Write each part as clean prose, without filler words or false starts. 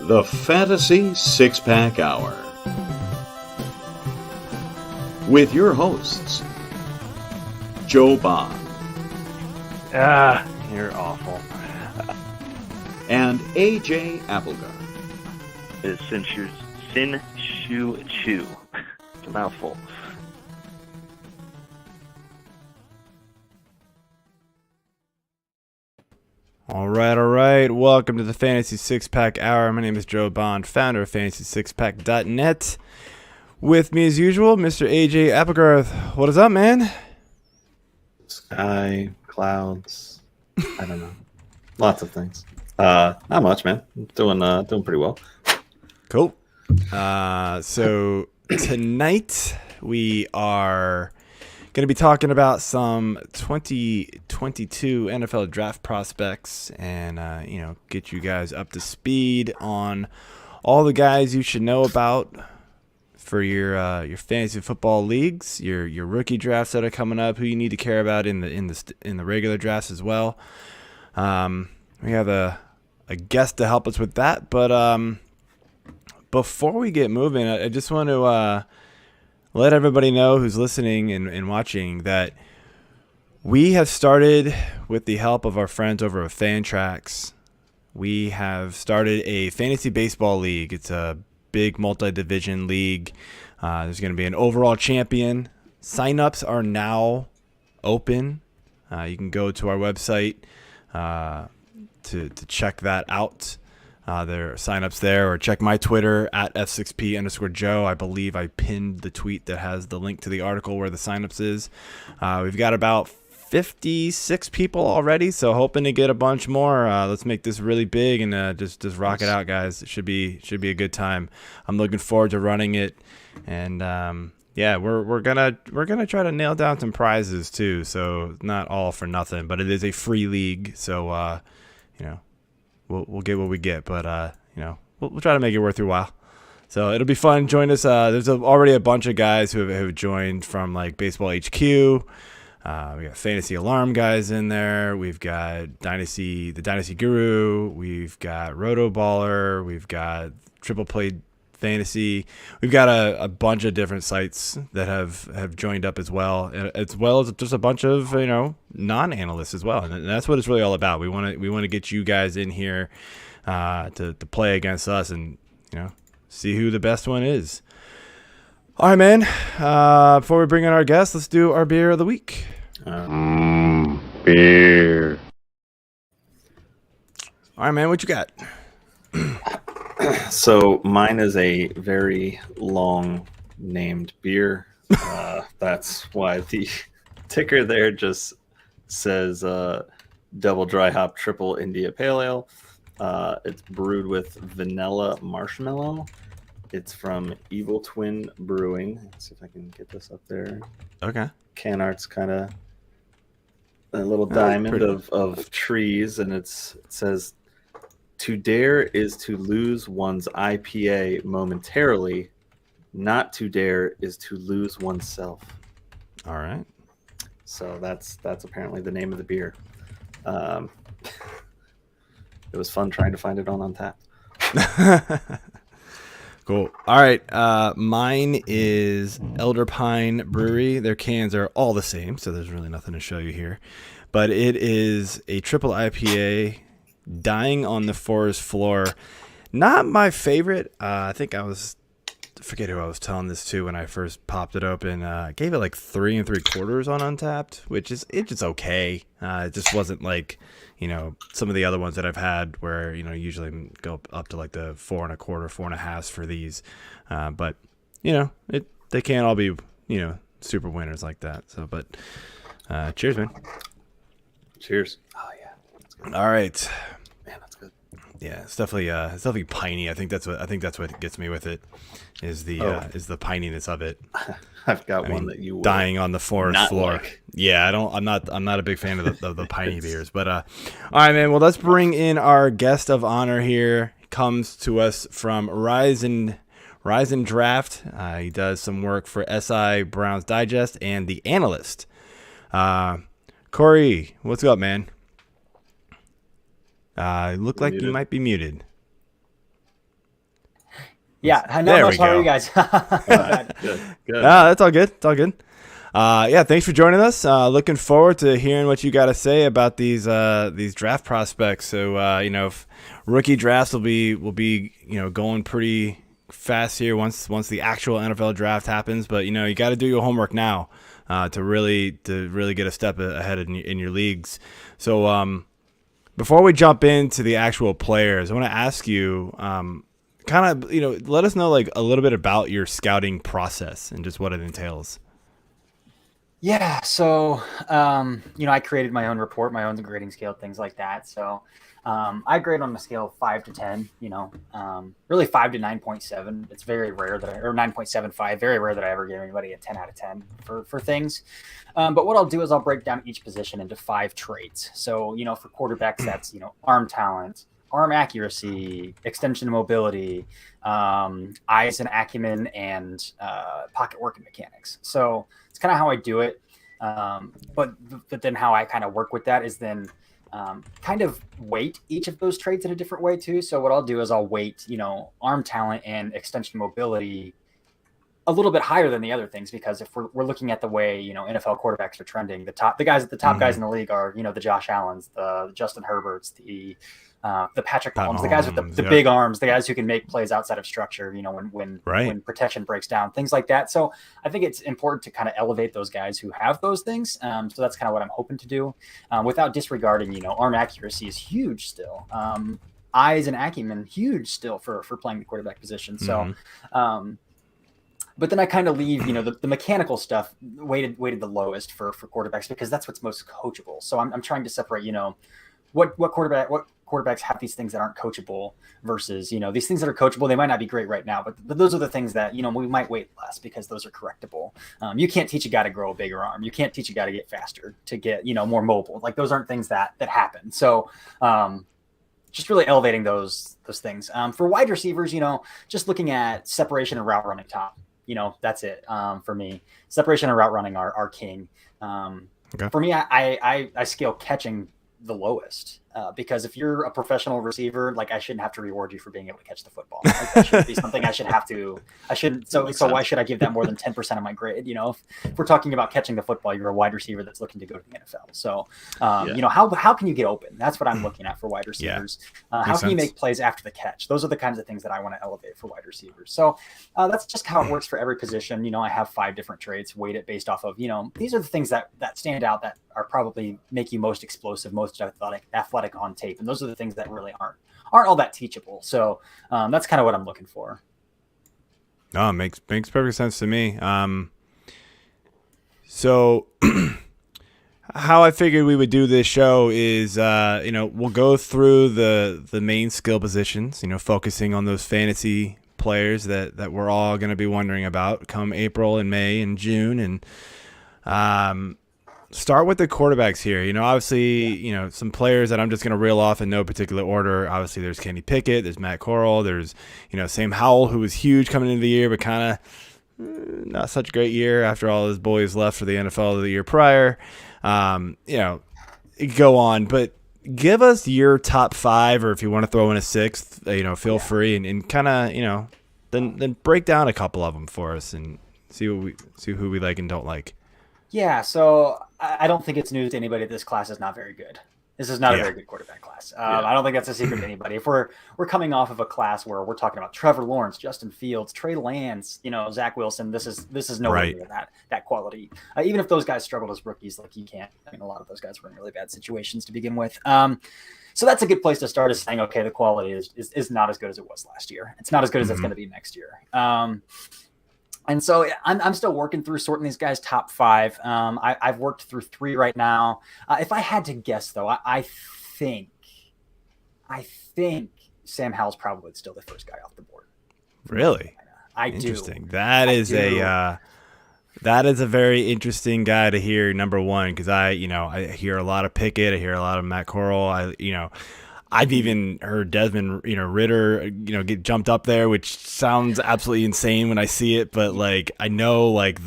The Fantasy Six-Pack Hour. With your hosts, Joe Bond. You're awful. And AJ Applegarth. It's Sin Shu Chu. It's a mouthful. All right. Welcome to the Fantasy Six-Pack Hour. My name is Joe Bond, founder of FantasySixPack.net. With me, as usual, Mr. AJ Applegarth. What is up, man? Sky, clouds, I don't know. Lots of things. Not much, man. Doing pretty well. Cool. So tonight we are going to be talking about some 2022 NFL draft prospects and, get you guys up to speed on all the guys you should know about for your fantasy football leagues, your rookie drafts that are coming up, who you need to care about in the regular drafts as well. We have a guest to help us with that, but before we get moving, I just want to let everybody know who's listening and watching that we have started, with the help of our friends over at Fantrax, we have started a fantasy baseball league. It's a big multi-division league. There's going to be an overall champion. Sign-ups are now open. You can go to our website to check that out. There are sign-ups there, or check my Twitter at F6P_Joe. I believe I pinned the tweet that has the link to the article where the sign-ups is. We've got about 56 people already, so hoping to get a bunch more. Let's make this really big and just rock it out, guys. It should be a good time. I'm looking forward to running it, and we're gonna try to nail down some prizes too. So not all for nothing, but it is a free league, so we'll get what we get, but we'll try to make it worth your while. So it'll be fun. Join us. There's already a bunch of guys who have joined from like Baseball HQ. We got Fantasy Alarm guys in there. We've got the Dynasty Guru. We've got Roto Baller. We've got Triple Play Fantasy. We've got a bunch of different sites that have joined up as well as just a bunch of non-analysts as well. And that's what it's really all about. We want to get you guys in here to play against us and see who the best one is. All right, man. Before we bring in our guest, let's do our beer of the week. Beer. All right, man. What you got? So mine is a very long named beer. That's why the ticker there just says double dry hop triple India Pale Ale. It's brewed with vanilla marshmallow. It's from Evil Twin Brewing. Let's see if I can get this up there. Okay. Can art's kind of a little diamond of trees, and it says, "To dare is to lose one's IPA momentarily. Not to dare is to lose oneself." All right. So that's apparently the name of the beer. It was fun trying to find it on Untapped. Cool. All right. Mine is Elder Pine Brewery. Their cans are all the same, so there's really nothing to show you here. But it is a triple IPA, Dying on the Forest Floor. Not my favorite. I think I forget who I was telling this to when I first popped it open. I gave it like 3 3/4 on Untapped, which is it's okay. It just wasn't like some of the other ones that I've had where usually go up to like the 4 1/4, 4 1/2 for these. But they can't all be super winners like that. So, but cheers, man. Cheers. Oh yeah. That's good. All right. Man, that's good. Yeah, it's definitely piney. I think that's what gets me with it is the pininess of it. I've got one that you Dying on the forest floor. Like. Yeah, I'm not a big fan of the piney beers, but all right, man. Well, let's bring in our guest of honor here. Comes to us from Rise and Draft. He does some work for SI Browns Digest and The Analyst. Cory, what's up, man? Look like you might be muted. Yeah, not There much. we How are go. you guys? Good. That's all good. It's all good. Yeah, thanks for joining us. Looking forward to hearing what you got to say about these draft prospects. So if rookie drafts will be going pretty fast here once the actual NFL draft happens. But you got to do your homework now to really get a step ahead in your leagues. So before we jump into the actual players, I want to ask you kind of let us know like a little bit about your scouting process and just what it entails. Yeah, so I created my own report, my own grading scale, things like that. So I grade on a scale of 5 to 10. Really 5 to 9.7. It's very rare or 9.75. Very rare that I ever give anybody a 10 out of 10 for things. But what I'll do is I'll break down each position into 5 traits. So for quarterbacks, that's arm talent, arm accuracy, extension mobility, eyes and acumen, and pocket work and mechanics. So it's kind of how I do it. But then how I kind of work with that is then kind of weight each of those traits in a different way too. So what I'll do is I'll weight, arm talent and extension mobility a little bit higher than the other things, because if we're looking at the way, NFL quarterbacks are trending, the top guys in the league are, the Josh Allens, the Justin Herberts, the Patrick Mahomes, the guys with the big arms, the guys who can make plays outside of structure, when protection breaks down, things like that. So I think it's important to kind of elevate those guys who have those things. So that's kind of what I'm hoping to do, without disregarding, arm accuracy is huge still. Eyes and acumen, huge still for playing the quarterback position. So, but then I kind of leave, the mechanical stuff weighted the lowest for quarterbacks, because that's what's most coachable. So I'm trying to separate, what quarterbacks have these things that aren't coachable versus, these things that are coachable. They might not be great right now, but those are the things that, we might weight less because those are correctable. You can't teach a guy to grow a bigger arm. You can't teach a guy to get faster, to get, more mobile. Like those aren't things that happen. So, just really elevating those things. For wide receivers, just looking at separation and route running top, that's it. For me, separation and route running are king. Okay. For me, I scale catching the lowest, because if you're a professional receiver, like I shouldn't have to reward you for being able to catch the football. Like, that shouldn't be something I shouldn't. So why should I give that more than 10% of my grade? If we're talking about catching the football, you're a wide receiver that's looking to go to the NFL. So, how can you get open? That's what I'm looking at for wide receivers. How can you make plays after the catch? Those are the kinds of things that I want to elevate for wide receivers. So that's just how it works for every position. I have 5 different traits weighted based off of, these are the things that stand out, that are probably make you most explosive, most athletic on tape. And those are the things that really aren't all that teachable. So that's kind of what I'm looking for. No, it makes perfect sense to me. So how I figured we would do this show is, we'll go through the main skill positions, focusing on those fantasy players that we're all going to be wondering about come April and May and June. And start with the quarterbacks here. Obviously, some players that I'm just going to reel off in no particular order. Obviously, there's Kenny Pickett, there's Matt Corral, there's, Sam Howell, who was huge coming into the year, but kind of not such a great year after all his boys left for the NFL the year prior. Go on, but give us your top 5, or if you want to throw in a 6th, feel free, and kind of, then break down a couple of them for us and see who we like and don't like. Yeah, so I don't think it's news to anybody that this class is not very good. This is not a very good quarterback class. I don't think that's a secret to anybody. If we're coming off of a class where we're talking about Trevor Lawrence, Justin Fields, Trey Lance, Zach Wilson, this is nowhere near that quality. Even if those guys struggled as rookies, like you can't. I mean, a lot of those guys were in really bad situations to begin with. So that's a good place to start, is saying, okay, the quality is not as good as it was last year. It's not as good as it's going to be next year. And so I'm still working through sorting these guys' top 5. I've worked through 3 right now. If I had to guess, though, I think Sam Howell's probably still the first guy off the board. Really? I do. Interesting. That is a very interesting guy to hear, number one, because I hear a lot of Pickett, I hear a lot of Matt Corral. I've even heard Desmond, Ritter, get jumped up there, which sounds absolutely insane when I see it. But like, I know like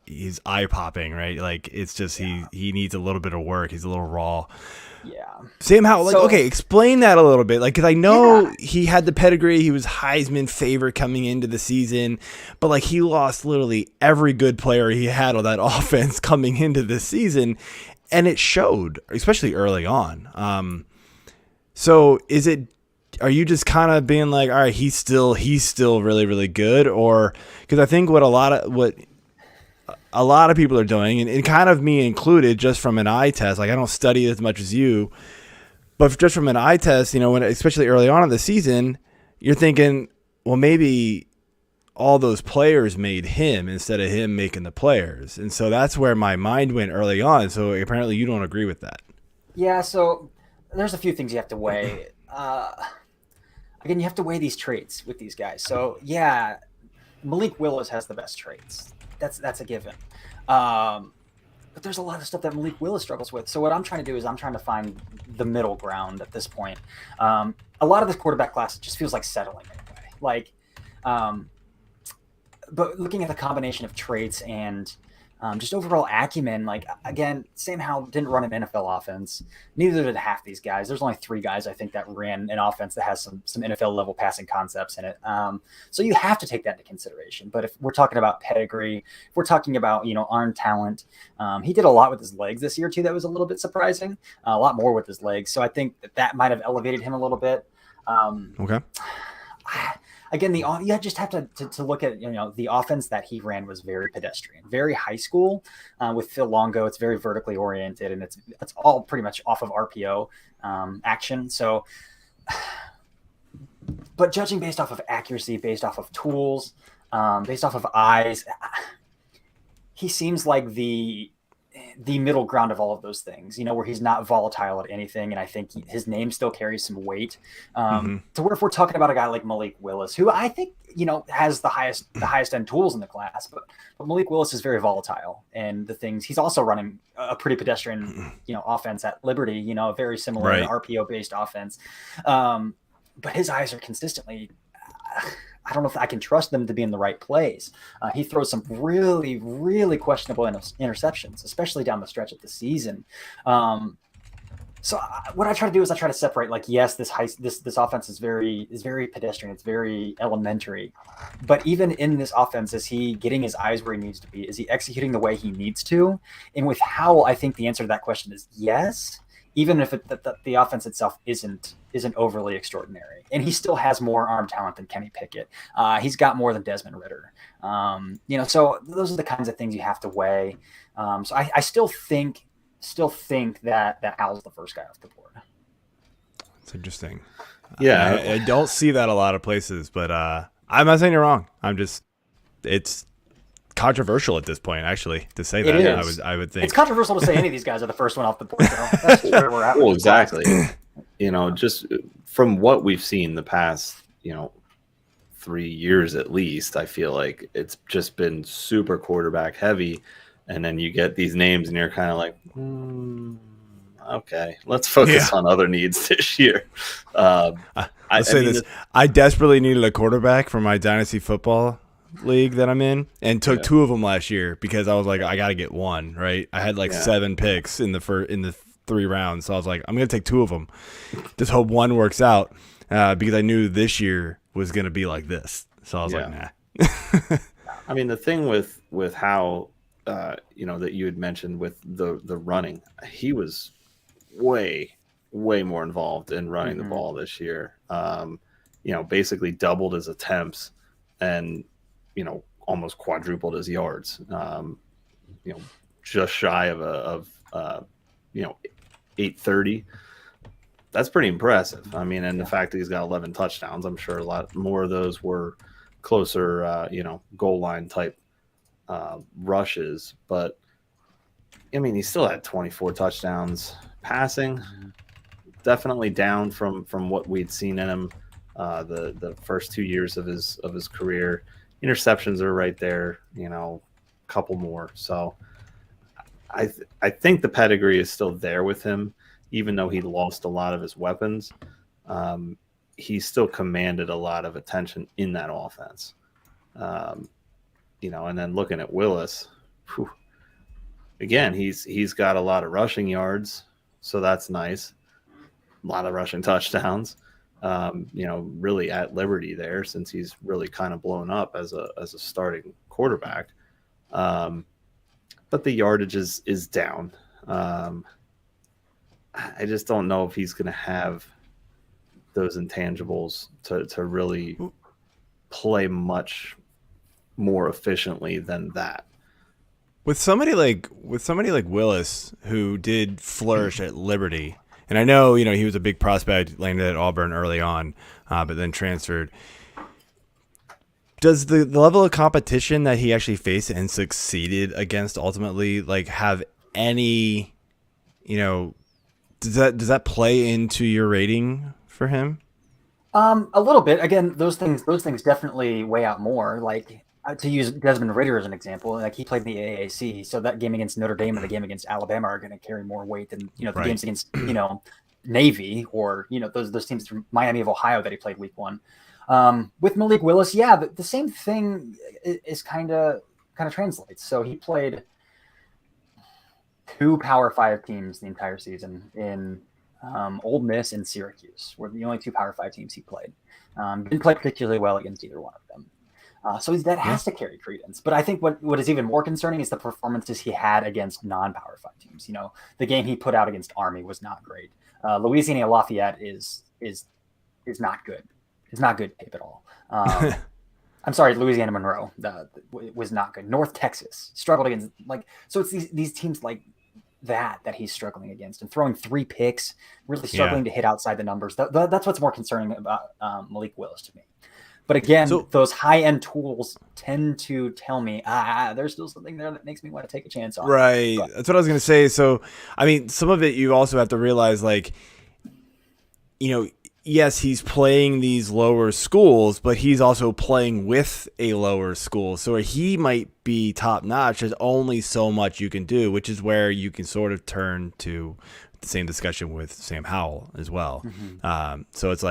he's eye popping, right? Like it's just he needs a little bit of work. He's a little raw. Yeah. Same how like, okay, explain that a little bit. Like, cause I know he had the pedigree. He was Heisman favorite coming into the season, but like he lost literally every good player he had on that offense coming into the season. And it showed, especially early on. So are you just kind of being like, all right, he's still really, really good? Or because I think what a lot of people are doing, and kind of me included, just from an eye test, like I don't study as much as you, but just from an eye test, when especially early on in the season, you're thinking, well, maybe all those players made him instead of him making the players. And so that's where my mind went early on. So apparently you don't agree with that. Yeah, so there's a few things you have to weigh. Again, you have to weigh these traits with these guys. So yeah, Malik Willis has the best traits. That's a given. But there's a lot of stuff that Malik Willis struggles with. So what I'm trying to do is I'm trying to find the middle ground at this point. A lot of this quarterback class just feels like settling in a way. Like, but looking at the combination of traits and just overall acumen, like, again, Sam Howell didn't run an NFL offense. Neither did half these guys. There's only 3 guys, I think, that ran an offense that has some NFL-level passing concepts in it. So you have to take that into consideration. But if we're talking about pedigree, if we're talking about, arm talent, he did a lot with his legs this year, too. That was a little bit surprising. A lot more with his legs. So I think that might have elevated him a little bit. Okay. Again, you just have to look at, the offense that he ran was very pedestrian, very high school with Phil Longo. It's very vertically oriented, and it's all pretty much off of RPO action. So, but judging based off of accuracy, based off of tools, based off of eyes, he seems like the middle ground of all of those things, where he's not volatile at anything. And I think his name still carries some weight to where if we're talking about a guy like Malik Willis, who I think, has the highest end tools in the class, but Malik Willis is very volatile, and the things he's also running a pretty pedestrian, offense at Liberty, very similar RPO based offense. But his eyes are consistently, I don't know if I can trust them to be in the right place. He throws some really, really questionable interceptions, especially down the stretch of the season. So what I try to do is I try to separate, like, yes, this offense is very pedestrian. It's very elementary. But even in this offense, is he getting his eyes where he needs to be? Is he executing the way he needs to? And with Howell, I think the answer to that question is yes, even if the offense itself isn't overly extraordinary. And he still has more arm talent than Kenny Pickett. He's got more than Desmond Ritter. So those are the kinds of things you have to weigh. So I still think that Howell's the first guy off the board. It's interesting. Yeah. I don't see that a lot of places, but I'm not saying you're wrong. It's controversial at this point, actually, to say that. Is. I would think it's controversial to say any of these guys are the first one off the board. So that's where we're at. Well, exactly. Just from what we've seen the past, 3 years at least, I feel like it's just been super quarterback heavy. And then you get these names and you're kind of like, okay, let's focus on other needs this year. Let's say this. I desperately needed a quarterback for my dynasty football league that I'm in, and took 2 of them last year because I was like, I got to get one, right? I had 7 picks in the 3 rounds. So I was like, I'm going to take 2 of them. Just hope one works out because I knew this year was going to be like this. So I was like, nah. I mean, the thing with how, that you had mentioned with the running, he was way more involved in running the ball this year. Basically doubled his attempts and, almost quadrupled his yards. Just shy of 830. That's pretty impressive. I mean, and the fact that he's got 11 touchdowns, I'm sure a lot more of those were closer, goal line type rushes. But I mean, he still had 24 touchdowns passing. Definitely down from what we'd seen in him the first 2 years of his career. Interceptions are right there, a couple more. So I think the pedigree is still there with him, even though he lost a lot of his weapons. he still commanded a lot of attention in that offense. And then looking at Willis, again, he's got a lot of rushing yards, so that's nice. A lot of rushing touchdowns. Really at liberty there, since he's really kind of blown up as a starting quarterback. But the yardage is down. I just don't know if he's going to have those intangibles to really play much more efficiently than that. With somebody like Willis, who did flourish at Liberty, and I know he was a big prospect, landed at Auburn early on, but then transferred. Does the level of competition that he actually faced and succeeded against ultimately have any, does that play into your rating for him? A little bit. Again, those things definitely weigh out more. To use Desmond Ridder as an example, he played in the AAC, so that game against Notre Dame and the game against Alabama are going to carry more weight than the Right. games against Navy or those teams from Miami of Ohio that he played week 1. With Malik Willis, the same thing is kind of translates. So he played 2 Power 5 teams the entire season in Ole Miss and Syracuse were the only 2 Power 5 teams he played. Didn't play particularly well against either one of them. So that has to carry credence. But I think what is even more concerning is the performances he had against non-Power 5 teams. The game he put out against Army was not great. Louisiana Lafayette is not good. It's not good tape at all. I'm sorry, Louisiana Monroe was not good. North Texas struggled against so it's these teams like that he's struggling against and throwing 3 picks, really struggling to hit outside the numbers. That's what's more concerning about Malik Willis to me. But again, those high-end tools tend to tell me, there's still something there that makes me want to take a chance on. Right. But That's what I was going to say. So, I mean, some of it you also have to realize, yes, he's playing these lower schools, but he's also playing with a lower school. So he might be top-notch. There's only so much you can do, which is where you can sort of turn to the same discussion with Sam Howell as well. Mm-hmm. So it's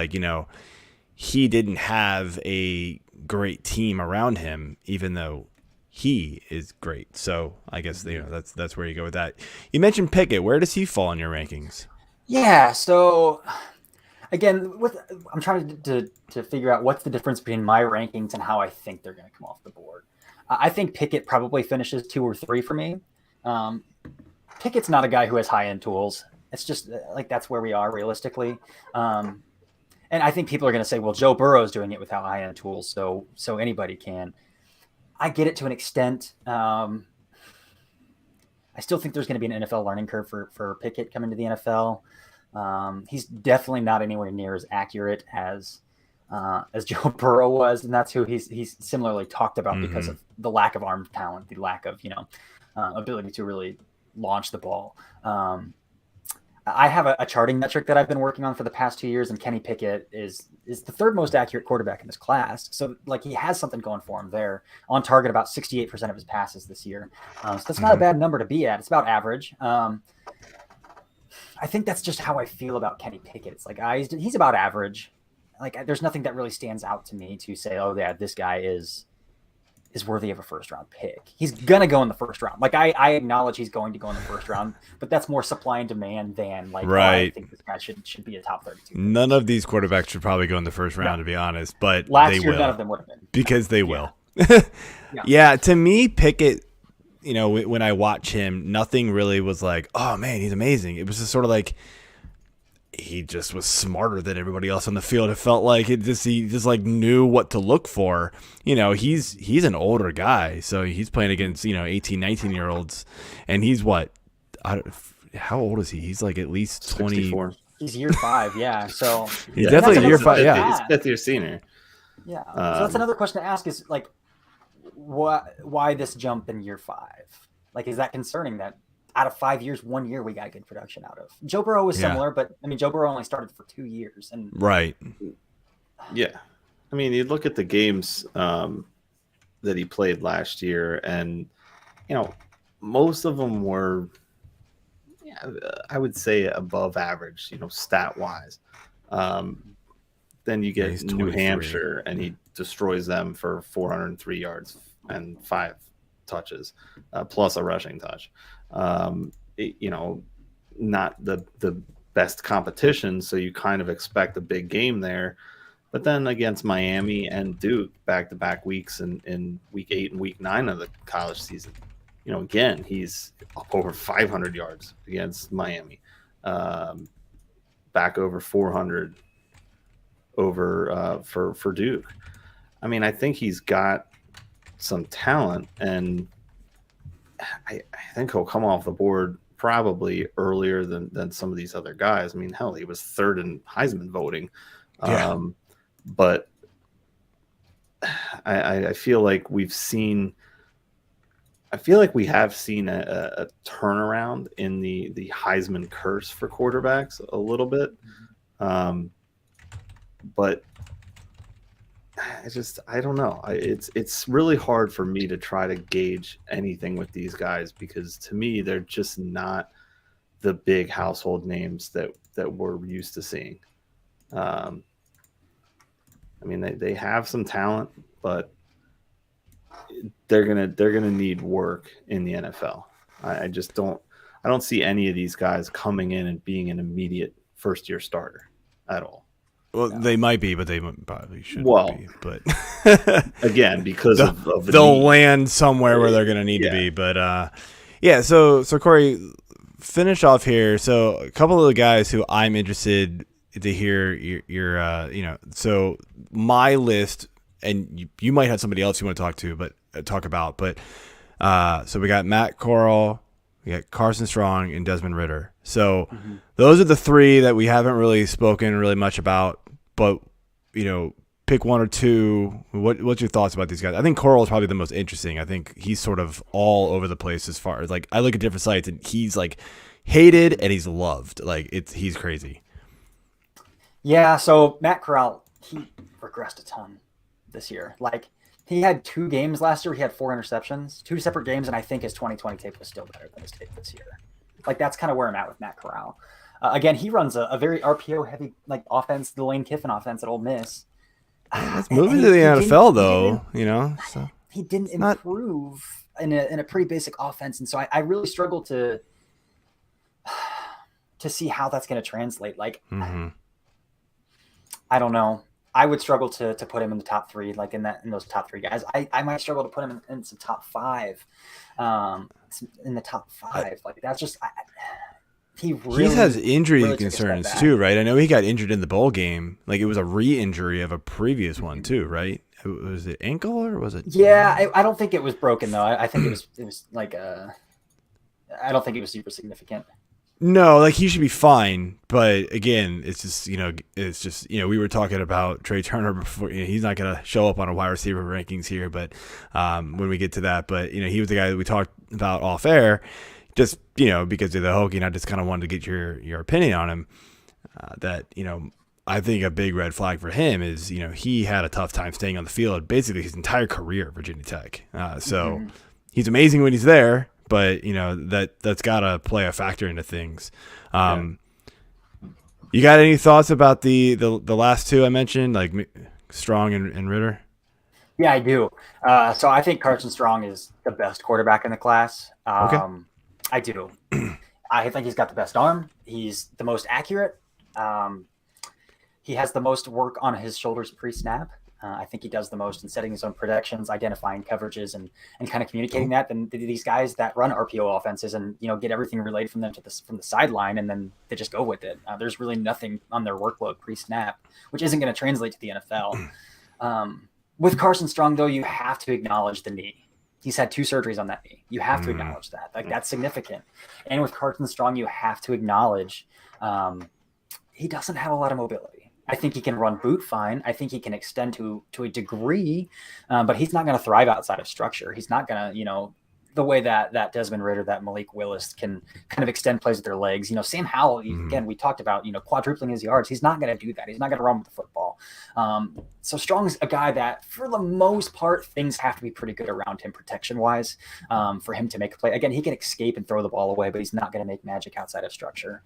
he didn't have a great team around him, even though he is great. So I guess that's where you go with that. You mentioned Pickett. Where does he fall in your rankings? Yeah. So again, I'm trying to figure out what's the difference between my rankings and how I think they're going to come off the board. I think Pickett probably finishes 2 or 3 for me. Pickett's not a guy who has high-end tools. It's just that's where we are realistically. And I think people are going to say, well, Joe Burrow's doing it without high-end tools, so anybody can. I get it to an extent. I still think there's going to be an NFL learning curve for Pickett coming to the NFL. He's definitely not anywhere near as accurate as Joe Burrow was, and that's who he's similarly talked about because of the lack of arm talent, the lack of ability to really launch the ball. I have a charting metric that I've been working on for the past 2 years, and Kenny Pickett is the 3rd most accurate quarterback in this class. So he has something going for him there. On target about 68% of his passes this year. So that's not a bad number to be at. It's about average. I think that's just how I feel about Kenny Pickett. It's he's about average. There's nothing that really stands out to me to say, oh yeah, this guy is worthy of a 1st round pick. He's going to go in the 1st round. I acknowledge he's going to go in the 1st round, but that's more supply and demand than right. I think this guy should be a top 32. None of these quarterbacks should probably go in the 1st round, to be honest, but last they year, will. none of them would have been. Because they will. Yeah. To me, Pickett, when I watch him, nothing really was oh man, he's amazing. It was just sort of he just was smarter than everybody else on the field. It felt like he just knew what to look for. He's an older guy, so he's playing against 18, 19-year-olds, and he's what? How old is he? He's at least 20. 64. He's year 5, yeah. So he's definitely year 5. Yeah, He's 5th year senior. Yeah. So that's another question to ask: is why this jump in year 5? Is that concerning that out of 5 years, 1 year we got good production out of? Joe Burrow was similar, but Joe Burrow only started for 2 years, and right. Yeah, you look at the games that he played last year, and most of them were, I would say, above average, stat wise. Then you get He's New 23. Hampshire, and he destroys them for 403 yards and 5 touches, plus a rushing touch. Not the best competition, so you kind of expect a big game there. But then against Miami and Duke, back-to-back weeks in week 8 and week 9 of the college season, again, he's up over 500 yards against Miami, back over 400 over for Duke. I mean, I think he's got some talent, and I think he'll come off the board probably earlier than some of these other guys. I mean, hell, he was third in Heisman voting. Yeah. But I feel like we have seen a turnaround in the Heisman curse for quarterbacks a little bit. But I don't know. It's really hard for me to try to gauge anything with these guys, because to me, they're just not the big household names that we're used to seeing. I mean, they have some talent, but they're gonna need work in the NFL. I don't see any of these guys coming in and being an immediate first-year starter at all. Well, they might be, but they probably shouldn't be. But again, because of the they'll need. land somewhere where they're going to need to be. But so Cory, finish off here. So a couple of the guys who I'm interested to hear your so my list, and you might have somebody else you want to talk about. But so we got Matt Corral, we got Carson Strong, and Desmond Ridder. So those are the three that we haven't really spoken really much about, but pick one or two. What's your thoughts about these guys? I think Coral is probably the most interesting. I think he's sort of all over the place as far as, like, I look at different sites and he's like hated and he's loved. Like, he's crazy. Yeah, so Matt Corral, he regressed a ton this year. Like, he had 2 games last year. He had 4 interceptions, 2 separate games, and I think his 2020 tape was still better than his tape this year. Like, that's kind of where I'm at with Matt Corral. Again, he runs a very RPO-heavy offense, the Lane Kiffin offense at Ole Miss. It's moving to the NFL, though, So he didn't improve in a pretty basic offense, and so I really struggle to see how that's going to translate. Like, I don't know. I would struggle to put him in the top 3, like in those top 3 guys. I might struggle to put him in some top 5, in the top 5. Like, that's just he has injury concerns too, right? I know he got injured in the bowl game. Like, it was a re-injury of a previous one too, right? Was it ankle or was it? Yeah, I don't think it was broken though. I think it was like I don't think it was super significant. No, like, he should be fine, but again, it's just we were talking about Trey Turner before. He's not going to show up on a wide receiver rankings here, but when we get to that, but he was the guy that we talked about off air, just because of the Hokie, and I just kind of wanted to get your opinion on him. That I think a big red flag for him is he had a tough time staying on the field basically his entire career at Virginia Tech. So he's amazing when he's there. But that's got to play a factor into things. You got any thoughts about the last 2 I mentioned, like Strong and Ridder? Yeah, I do. So I think Carson Strong is the best quarterback in the class. Okay. I do. I think he's got the best arm. He's the most accurate. He has the most work on his shoulders pre-snap. I think he does the most in setting his own predictions, identifying coverages, and kind of communicating that. Then these guys that run RPO offenses and get everything relayed from them from the sideline, and then they just go with it. There's really nothing on their workload pre-snap, which isn't going to translate to the NFL. With Carson Strong, though, you have to acknowledge the knee. He's had 2 surgeries on that knee. You have to acknowledge that. Like, that's significant. And with Carson Strong, you have to acknowledge he doesn't have a lot of mobility. I think he can run boot fine. I think he can extend to a degree, but he's not going to thrive outside of structure. He's not going to, the way that Desmond Ridder, that Malik Willis can kind of extend plays with their legs. Sam Howell, again, we talked about, quadrupling his yards. He's not going to do that. He's not going to run with the football. So Strong's a guy that, for the most part, things have to be pretty good around him protection-wise for him to make a play. Again, he can escape and throw the ball away, but he's not going to make magic outside of structure.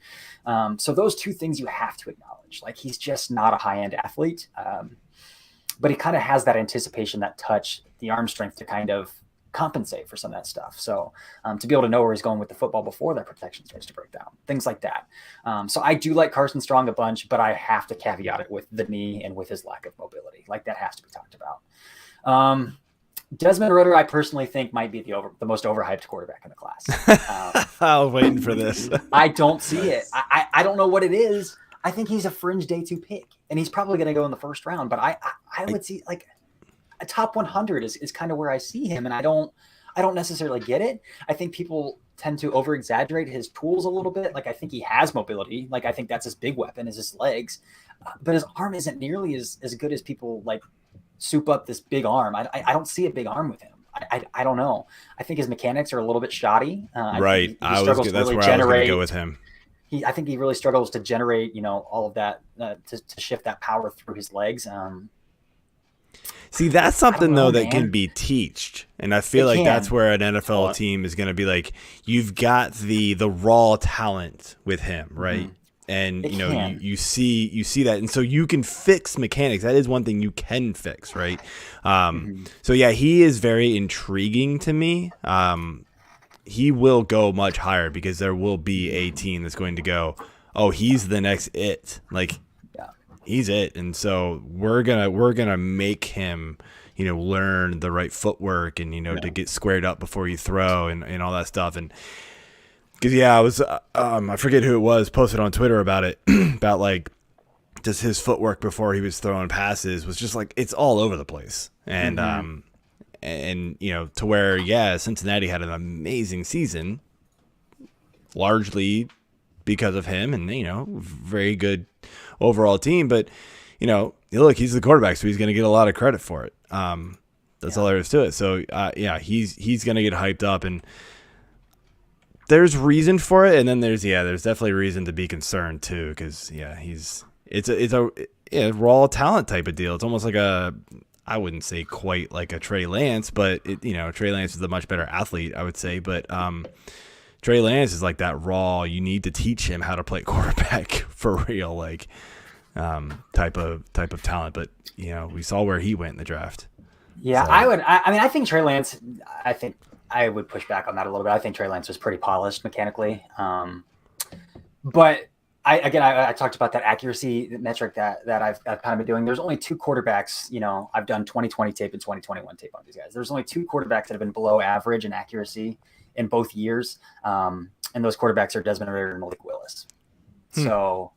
So those two things you have to acknowledge. Like, he's just not a high-end athlete, but he kind of has that anticipation, that touch, the arm strength to kind of compensate for some of that stuff. So to be able to know where he's going with the football before that protection starts to break down, things like that. So I do like Carson Strong a bunch, but I have to caveat it with the knee and with his lack of mobility. Like, that has to be talked about. Desmond Ridder, I personally think, might be the most overhyped quarterback in the class. I was waiting for this. I don't see it. I don't know what it is. I think he's a fringe day 2 pick, and he's probably going to go in the first round. But I would see, like, a top 100 is kind of where I see him, and I don't necessarily get it. I think people tend to over exaggerate his tools a little bit. Like, I think he has mobility. Like, I think that's his big weapon, is his legs, but his arm isn't nearly as good as people like soup up this big arm. I don't see a big arm with him. I don't know. I think his mechanics are a little bit shoddy. Right. That's where I was going to go with him. I think he really struggles to generate, all of that to shift that power through his legs. See, that's something though that man. can be teached, and I feel like that's where an NFL team is going to be like, you've got the raw talent with him, right? Mm-hmm. And you see that, and so you can fix mechanics. That is one thing you can fix, right? So yeah, he is very intriguing to me. He will go much higher because there will be a team that's going to go, oh, he's the next it. Like, he's it. And so we're gonna make him, learn the right footwork and, to get squared up before you throw and all that stuff. And because, I was, I forget who it was, posted on Twitter about it, about like just his footwork before he was throwing passes was just like, it's all over the place. And, and to where, Cincinnati had an amazing season, largely because of him, and very good overall team. But look, he's the quarterback, so he's going to get a lot of credit for it. That's all there is to it. So he's going to get hyped up, and there's reason for it. And then there's definitely reason to be concerned too, because it's a raw talent type of deal. It's almost like I wouldn't say quite like a Trey Lance, but Trey Lance is a much better athlete, I would say. But Trey Lance is like that raw. You need to teach him how to play quarterback for real, like type of talent. But we saw where he went in the draft. Yeah, so. I think Trey Lance. I think I would push back on that a little bit. I think Trey Lance was pretty polished mechanically, but I talked about that accuracy metric that I've kind of been doing. There's only 2 quarterbacks, I've done 2020 tape and 2021 tape on these guys. There's only 2 quarterbacks that have been below average in accuracy in both years. And those quarterbacks are Desmond Ridder and Malik Willis. So,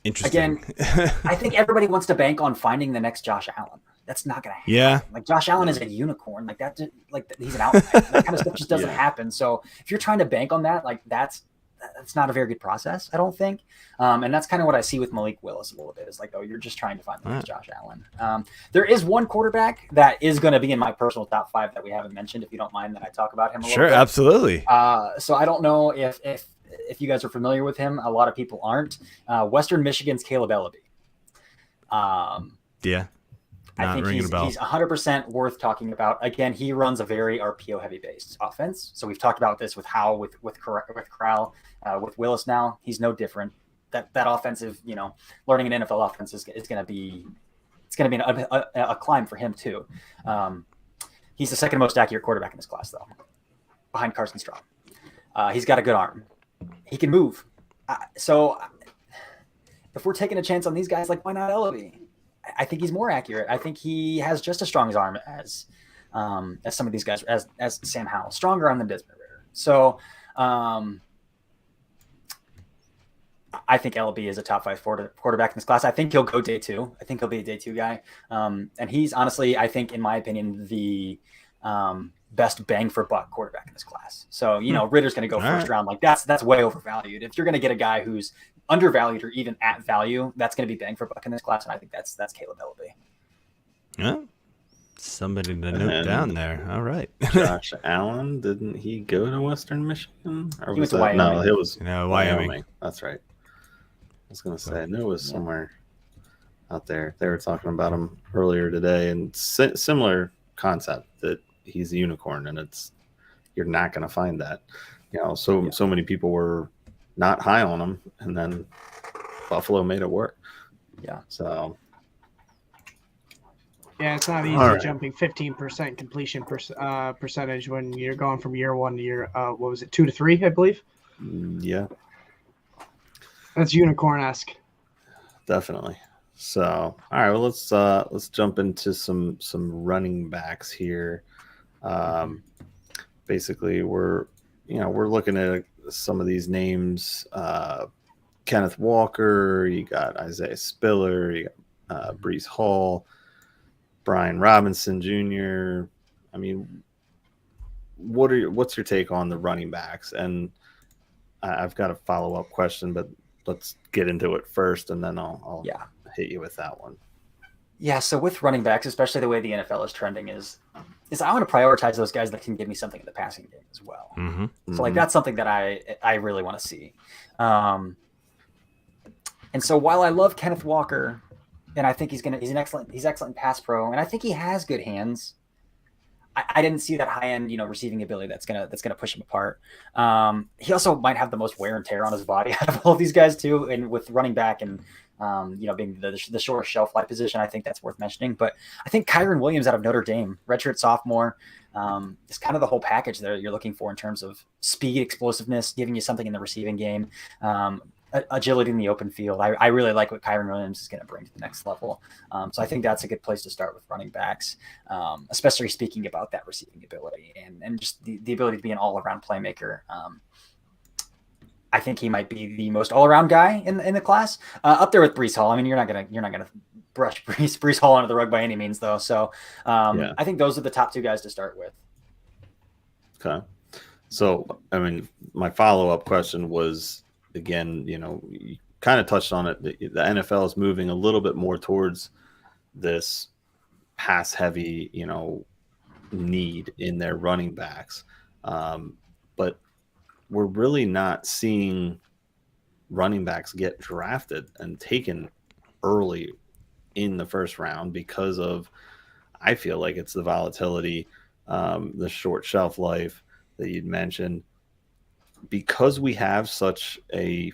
interesting. Again, I think everybody wants to bank on finding the next Josh Allen. That's not going to happen. Yeah. Like, Josh Allen is a unicorn. Like, that, he's an outlier. That kind of stuff just doesn't happen. So if you're trying to bank on that, like, that's not a very good process, I don't think. And that's kind of what I see with Malik Willis a little bit. Is like, oh, you're just trying to find the next Josh Allen. There is one quarterback that is going to be in my personal top 5 that we haven't mentioned, if you don't mind that I talk about him a little bit. Sure, absolutely. So I don't know if you guys are familiar with him. A lot of people aren't. Western Michigan's Caleb Ellaby. I think he's 100% worth talking about. Again, he runs a very RPO heavy based offense. So we've talked about this with Howell, with Corral, with Willis. Now he's no different. That offensive, learning an NFL offense is going to be a climb for him too. He's the second most accurate quarterback in this class, though, behind Carson Strong. He's got a good arm. He can move. So if we're taking a chance on these guys, like, why not Ellaby? I think he's more accurate. I think he has just as strong as arm as some of these guys, as Sam Howell, stronger arm than Desmond Ridder. So I think Ellaby is a top 5 quarterback in this class. I think he'll go day 2. I think he'll be a day 2 guy. And he's honestly, I think, in my opinion, the best bang for buck quarterback in this class. So, Ridder's going to go first round. Like, that's way overvalued. If you're going to get a guy who's undervalued or even at value, that's going to be bang for buck in this class. And I think that's Caleb Ellaby. Yeah. Somebody to And note then down there. All right. Josh Allen, didn't he go to Western Michigan? Or He went to that? No, Wyoming. it was Wyoming. That's right. I was going to say, I knew it was somewhere out there. They were talking about him earlier today, and similar concept that he's a unicorn, and you're not going to find that. So many people were not high on him, and then Buffalo made it work. Yeah. So Yeah, it's not easy jumping 15% completion percentage when you're going from year 1 to year 2 to 3, I believe. Yeah, That's unicorn-esque. definitely. So all right, well let's jump into some running backs here. Basically, we're looking at some of these names. Kenneth Walker, you got Isaiah Spiller, you got Brees Hall, Brian Robinson Jr. I mean, what's your take on the running backs? And I've got a follow-up question, but let's get into it first, and then I'll hit you with that one. Yeah, so with running backs, especially the way the NFL is trending, is I want to prioritize those guys that can give me something in the passing game as well. Mm-hmm. So like that's something that I really want to see. And so while I love Kenneth Walker, and I think he's excellent pass pro, and I think he has good hands, I didn't see that high end receiving ability that's gonna push him apart. He also might have the most wear and tear on his body out of all of these guys too, and with running back and being the short shelf life position, I think that's worth mentioning. But I think Kyron Williams out of Notre Dame, redshirt sophomore, is kind of the whole package that you're looking for in terms of speed, explosiveness, giving you something in the receiving game, agility in the open field. I really like what Kyron Williams is going to bring to the next level. So I think that's a good place to start with running backs, especially speaking about that receiving ability and just the ability to be an all-around playmaker. I think he might be the most all-around guy in the class, up there with Brees Hall. I mean, you're not gonna brush Brees Hall under the rug by any means, though. So I think those are the top two guys to start with. Okay. So, I mean, my follow-up question was, again, you kind of touched on it. The NFL is moving a little bit more towards this pass-heavy, need in their running backs. But we're really not seeing running backs get drafted and taken early in the first round because of, I feel like it's the volatility, the short shelf life that you'd mentioned. Because we have such a,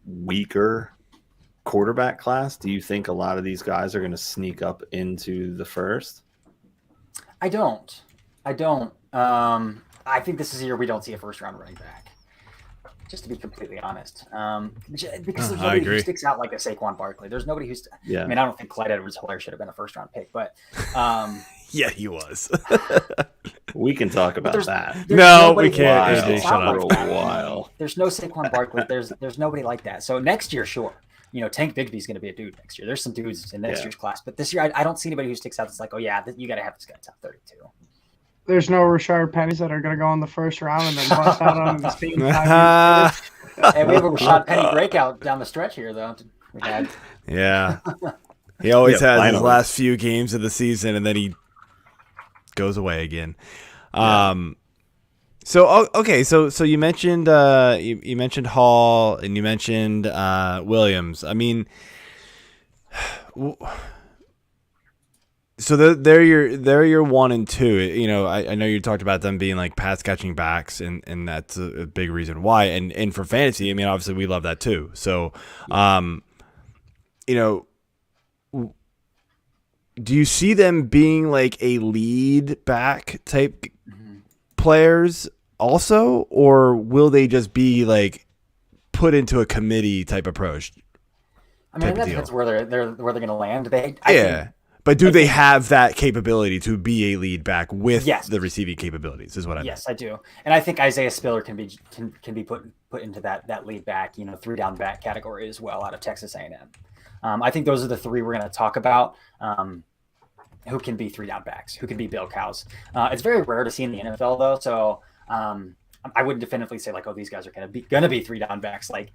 weaker quarterback class, do you think a lot of these guys are going to sneak up into the first? I don't. I think this is a year we don't see a first-round running back, just to be completely honest. Because there's nobody who sticks out like a Saquon Barkley. There's nobody who's. Yeah. I mean, I don't think Clyde Edwards-Helaire should have been a first-round pick, but. Yeah, he was. We can talk about that. No, we can't. Shut up for a while. There's no Saquon Barkley. There's nobody like that. So next year, sure. Tank Bigsby's going to be a dude next year. There's some dudes in next year's class, but this year I don't see anybody who sticks out that's like, oh yeah, you got to have this guy top 32. There's no Rashard Pennies that are going to go in the first round and then bust out on the same time. And we have a Rashad Penny breakout down the stretch here, though. We had. Yeah. He always has his last few games of the season, and then he goes away again. So you mentioned you mentioned Hall and you mentioned Williams. I mean, so they're your 1 and 2. I know you talked about them being like pass catching backs, and that's a big reason why. And for fantasy, I mean, obviously we love that too. So, do you see them being like a lead back type players also, or will they just be like put into a committee type approach? I mean, that's where they're going to land. But do they have that capability to be a lead back with the receiving capabilities? Is what I mean. Yes, I do, and I think Isaiah Spiller can be put into that lead back, 3-down back category as well out of Texas A&M. I think those are the three we're going to talk about. Who can be 3-down backs? Who can be bell cows? It's very rare to see in the NFL though, so I wouldn't definitively say like, oh, these guys are gonna be 3 down backs. Like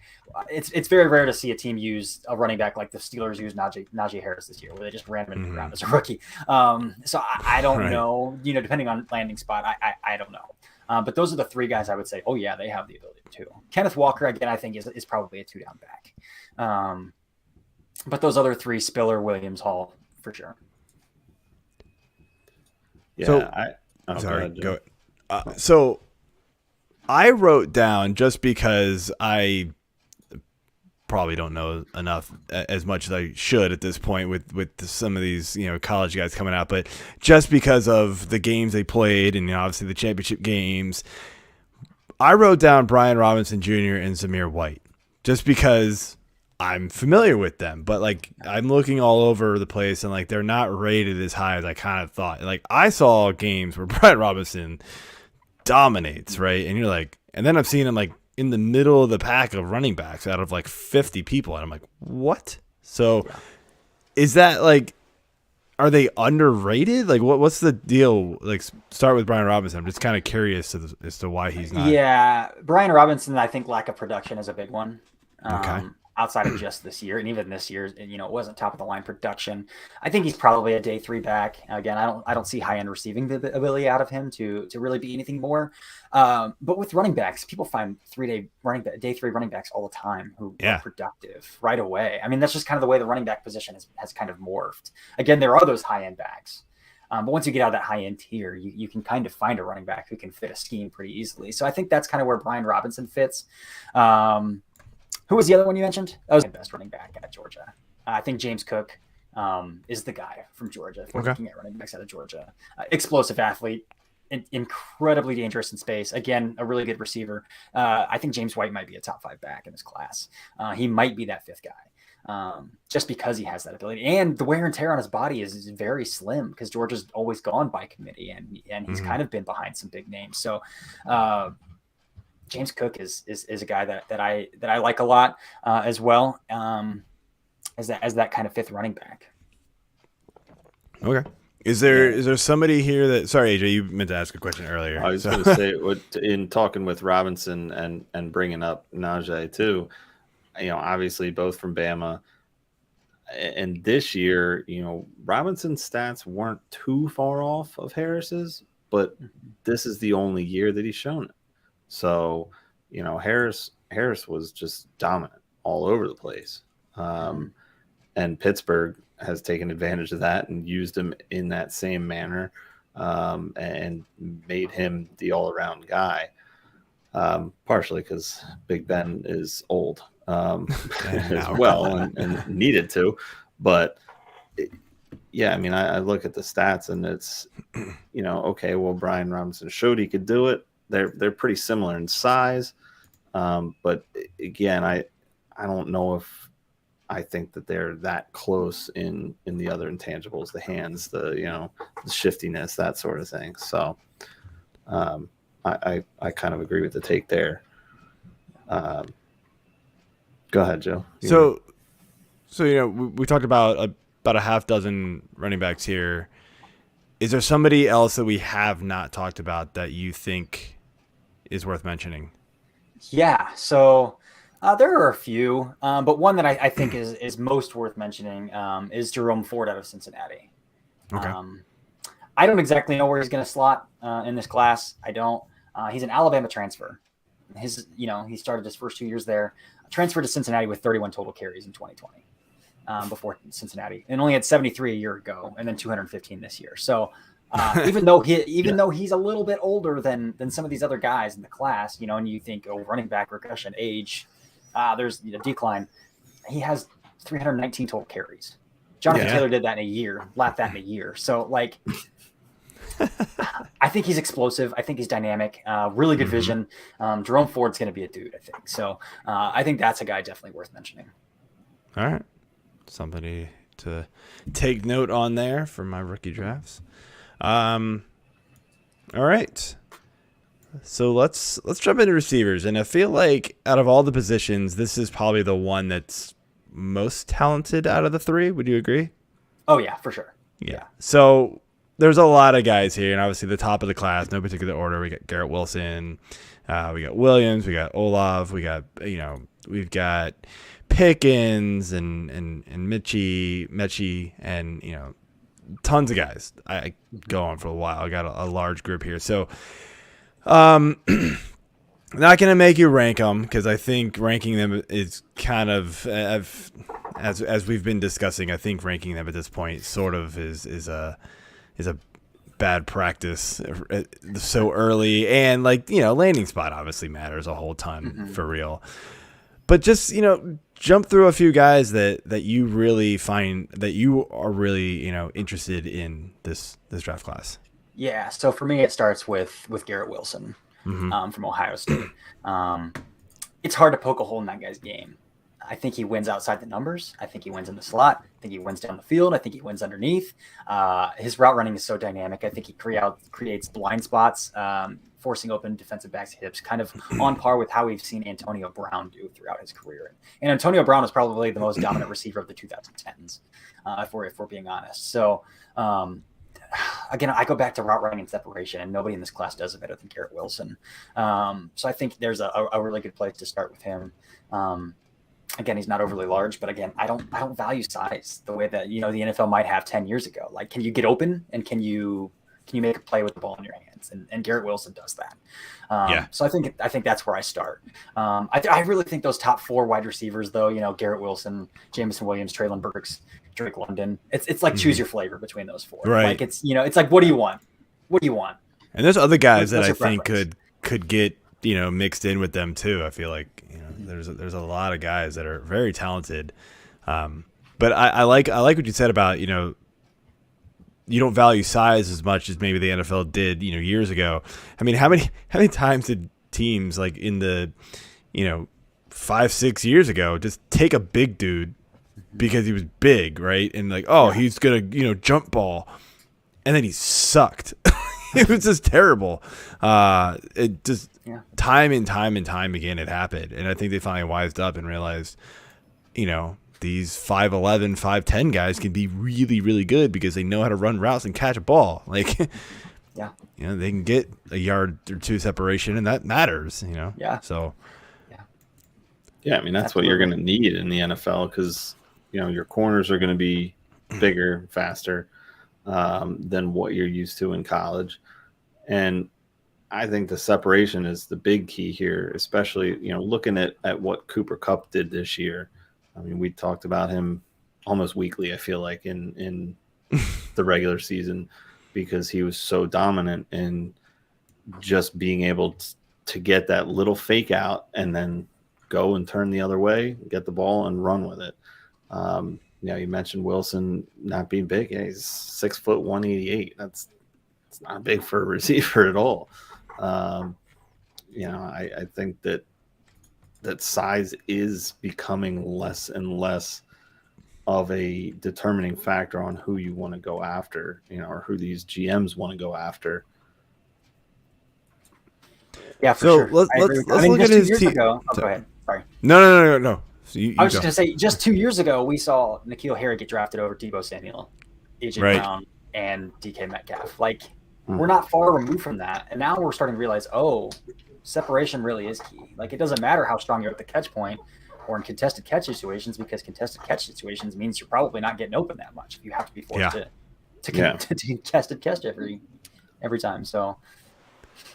it's very rare to see a team use a running back like the Steelers used Najee Harris this year, where they just ran him into the ground as a rookie. So I don't know, depending on landing spot, I don't know. But those are the 3 guys I would say, oh yeah, they have the ability to. Kenneth Walker, again, I think is probably a 2 down back. But those other 3, Spiller, Williams, Hall, for sure. Yeah, so, sorry, go ahead. So I wrote down, just because I probably don't know enough, as much as I should at this point with some of these college guys coming out, but just because of the games they played and obviously the championship games, I wrote down Brian Robinson Jr. and Zamir White, just because I'm familiar with them, but like I'm looking all over the place and like they're not rated as high as I kind of thought. Like I saw games where Brian Robinson dominates, right? And you're like, and then I'm seeing him like in the middle of the pack of running backs out of like 50 people, and I'm like, what? So is that like, are they underrated? Like what's the deal? Like start with Brian Robinson. I'm just kind of curious as to why he's not. Yeah, Brian Robinson, I think lack of production is a big one. Okay. Outside of just this year, and even this year, it wasn't top of the line production. I think he's probably a day 3 back. Again, I don't see high end receiving ability out of him to really be anything more. But with running backs, people find day 3 running backs all the time who are productive right away. I mean, that's just kind of the way the running back position has kind of morphed. Again, there are those high end backs. But once you get out of that high end tier, you can kind of find a running back who can fit a scheme pretty easily. So I think that's kind of where Brian Robinson fits. Who was the other one you mentioned? That was the best running back at Georgia. I think James Cook is the guy from Georgia. If we're looking at running backs out of Georgia. Explosive athlete, incredibly dangerous in space. Again, a really good receiver. I think James White might be a top 5 back in this class. He might be that 5th guy just because he has that ability. And the wear and tear on his body is very slim because Georgia's always gone by committee, and he's kind of been behind some big names. So James Cook is a guy that I like a lot as well as that kind of 5th running back. Okay. Is there somebody here that? Sorry, AJ, you meant to ask a question earlier. I was going to say, in talking with Robinson and bringing up Najee too, obviously both from Bama, and this year, Robinson's stats weren't too far off of Harris's, but this is the only year that he's shown it. So, Harris was just dominant all over the place. And Pittsburgh has taken advantage of that and used him in that same manner and made him the all-around guy, partially because Big Ben is old as well and needed to. But, I look at the stats and it's, okay, well, Brian Robinson showed he could do it. They're pretty similar in size, but again, I don't know if I think that they're that close in the other intangibles, the hands, the shiftiness, that sort of thing. So I kind of agree with the take there. Go ahead, Joe. So we talked about a half dozen running backs here. Is there somebody else that we have not talked about that you think is worth mentioning? Yeah, so there are a few, but one that I think is most worth mentioning is Jerome Ford out of Cincinnati. Okay. I don't exactly know where he's going to slot in this class. I don't. He's an Alabama transfer. He started his first 2 years there, transferred to Cincinnati with 31 total carries in 2020 before Cincinnati, and only had 73 a year ago, and then 215 this year. So. Even though he's a little bit older than some of these other guys in the class, and you think, running back regression, age, there's decline. He has 319 total carries. Jonathan Taylor did that in a year, lapped that in a year. So I think he's explosive. I think he's dynamic, really good vision. Jerome Ford's going to be a dude, I think. So I think that's a guy definitely worth mentioning. All right. Somebody to take note on there for my rookie drafts. All right. So let's jump into receivers. And I feel like out of all the positions, this is probably the one that's most talented out of the 3. Would you agree? Oh, yeah, for sure. Yeah. So there's a lot of guys here, and obviously the top of the class, no particular order. We got Garrett Wilson, We got Williams, we got Olaf, we've got Pickens and Mechie, and tons of guys. I go on for a while. I got a large group here, so not gonna make you rank them because I think ranking them is kind of as we've been discussing. I think ranking them at this point sort of is a bad practice so early, and landing spot obviously matters a whole ton for real. But just jump through a few guys that you really find that you are really interested in this draft class. Yeah, so for me it starts with Garrett Wilson from Ohio State. It's hard to poke a hole in that guy's game. I think he wins outside the numbers. I think he wins in the slot. I think he wins down the field. I think he wins underneath. His route running is so dynamic. I think he creates blind spots, forcing open defensive backs' hips, kind of on par with how we've seen Antonio Brown do throughout his career. And Antonio Brown is probably the most dominant receiver of the 2010s, if we're being honest. So, again, I go back to route running and separation, and nobody in this class does it better than Garrett Wilson. So I think there's a really good place to start with him. Again, he's not overly large, but again, I don't value size the way that the NFL might have 10 years ago. Like, can you get open and can you make a play with the ball in your hands? And Garrett Wilson does that. So I think that's where I start. I really think those top 4 wide receivers, though, Garrett Wilson, Jameson Williams, Traylon Burks, Drake London. It's like choose your flavor between those 4. Right. Like it's like, what do you want? What do you want? And there's other guys that I think preference? could get mixed in with them too. I feel like there's a lot of guys that are very talented. But I like what you said about you don't value size as much as maybe the NFL did years ago. I mean, how many times did teams like in the 5-6 years ago just take a big dude because he was big, right? And he's gonna jump ball, and then he sucked. It was just terrible. It just time and time again it happened, and I think they finally wised up and realized, these 5'11", 5'10" guys can be really, really good because they know how to run routes and catch a ball. Like, they can get a yard or 2 separation, and that matters. So. Yeah, I mean that's what you're going to need in the NFL because your corners are going to be bigger, faster than what you're used to in college. And I think the separation is the big key here, especially, looking at what Cooper Kupp did this year. I mean, we talked about him almost weekly, I feel like, in the regular season because he was so dominant in just being able to get that little fake out and then go and turn the other way, get the ball and run with it. You mentioned Wilson not being big. Yeah, he's 6 foot 188. It's not big for a receiver at all. I think that size is becoming less and less of a determining factor on who you want to go after, or who these GMs want to go after. Yeah, for So sure. let's look at his team. Go ahead. Sorry. No. So I was just going to say, just 2 years ago, we saw N'Keal Harry get drafted over Deebo Samuel, AJ Brown, and DK Metcalf. Like, we're not far removed from that. And now we're starting to realize, separation really is key. Like, it doesn't matter how strong you're at the catch point or in contested catch situations, because contested catch situations means you're probably not getting open that much. You have to be forced to contested catch every time. So.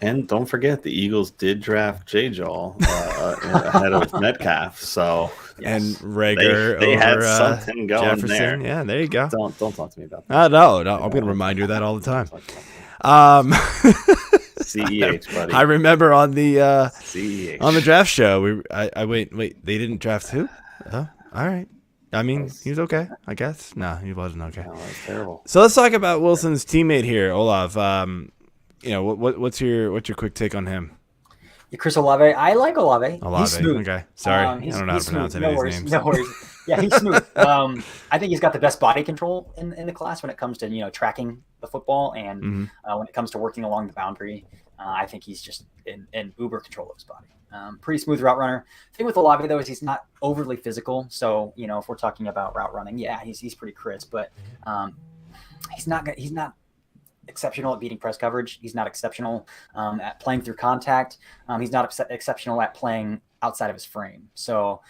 And don't forget, the Eagles did draft J-Jaw ahead of Metcalf. So and Rager they over had something going Jefferson. there. Yeah, there you go. Don't talk to me about that. No. I'm going to remind you of that all the time. CEH, buddy. I remember on the CEH. on the draft show, I wait. They didn't draft who? All right. I mean, he was okay, I guess. No, he wasn't okay. No, that's terrible. So let's talk about Wilson's teammate here, Olaf. What's your quick take on him? Yeah, Chris Olave. I like Olave. He's smooth. Okay. Sorry. I He's don't know how to pronounce smooth. any No of these worries. names. No worries. Yeah, he's smooth. I think he's got the best body control in the class when it comes to tracking the football and when it comes to working along the boundary. I think he's just in uber control of his body. Pretty smooth route runner. The thing with Olave though is he's not overly physical. So if we're talking about route running, he's pretty crisp, but he's not exceptional at beating press coverage. He's not exceptional at playing through contact. He's not exceptional at playing outside of his frame. So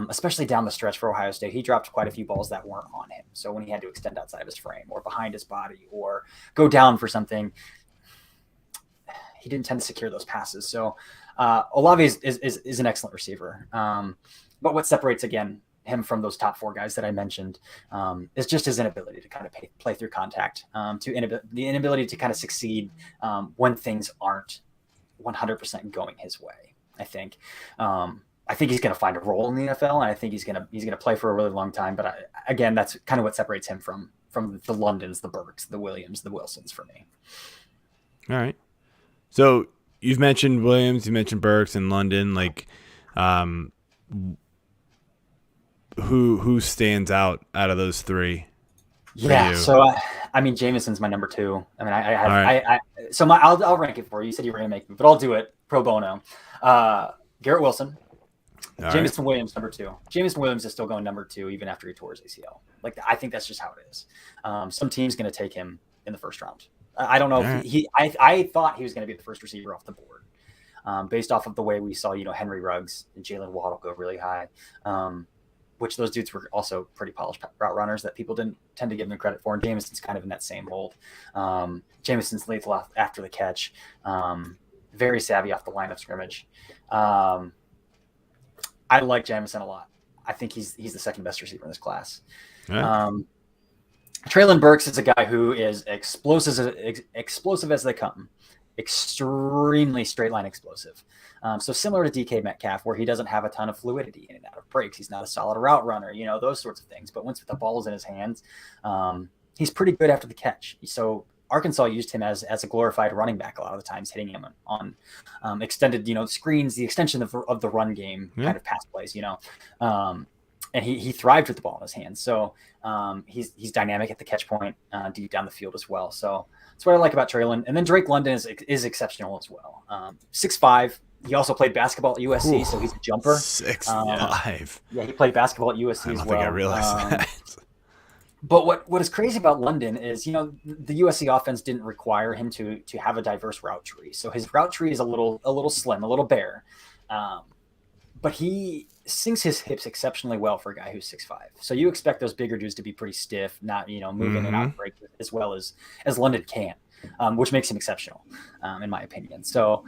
especially down the stretch for Ohio State, he dropped quite a few balls that weren't on him. So when he had to extend outside of his frame or behind his body or go down for something, he didn't tend to secure those passes. So Olave is an excellent receiver. But what separates, again, him from those top 4 guys that I mentioned is just his inability to kind of play through contact, the inability to kind of succeed when things aren't 100% going his way. I think he's going to find a role in the NFL, and I think he's going to play for a really long time. But again, that's kind of what separates him from the Londons, the Burks, the Williams, the Wilsons for me. All right. So you've mentioned Williams, you mentioned Burks and London. Like, who stands out of those 3? Yeah. You? So I mean, Jameson's my number 2. I mean, I'll rank it for you. You said you were going to make me, but I'll do it pro bono. Garrett Wilson, Jameson Williams, number 2. Jameson Williams is still going number 2 even after he tore his ACL. Like, I think that's just how it is. Some team's going to take him in the first round. I don't know if I thought he was going to be the first receiver off the board, based off of the way we saw, Henry Ruggs and Jalen Waddle go really high, which those dudes were also pretty polished route runners that people didn't tend to give them credit for. And Jameson's kind of in that same mold. Jameson's lethal after the catch, very savvy off the line of scrimmage. I like Jameson a lot. I think he's the second best receiver in this class. Right. Traylon Burks is a guy who is explosive as they come, extremely straight line explosive. So similar to DK Metcalf, where he doesn't have a ton of fluidity in and out of breaks. He's not a solid route runner, those sorts of things. But once the ball is in his hands, he's pretty good after the catch. So Arkansas used him as a glorified running back a lot of the times, hitting him on extended, screens, the extension of the run game kind of pass plays, and he thrived with the ball in his hands. So he's dynamic at the catch point, deep down the field as well. So that's what I like about Traylon. And then Drake London is exceptional as well. 6'5". He also played basketball at USC, so he's a jumper. 6'5". Yeah, he played basketball at USC as well. I don't think I realized that. But what is crazy about London is, the USC offense didn't require him to have a diverse route tree. So his route tree is a little slim, a little bare. But he sinks his hips exceptionally well for a guy who's 6'5". So you expect those bigger dudes to be pretty stiff, not, move in and out break as well as London can, which makes him exceptional, in my opinion. So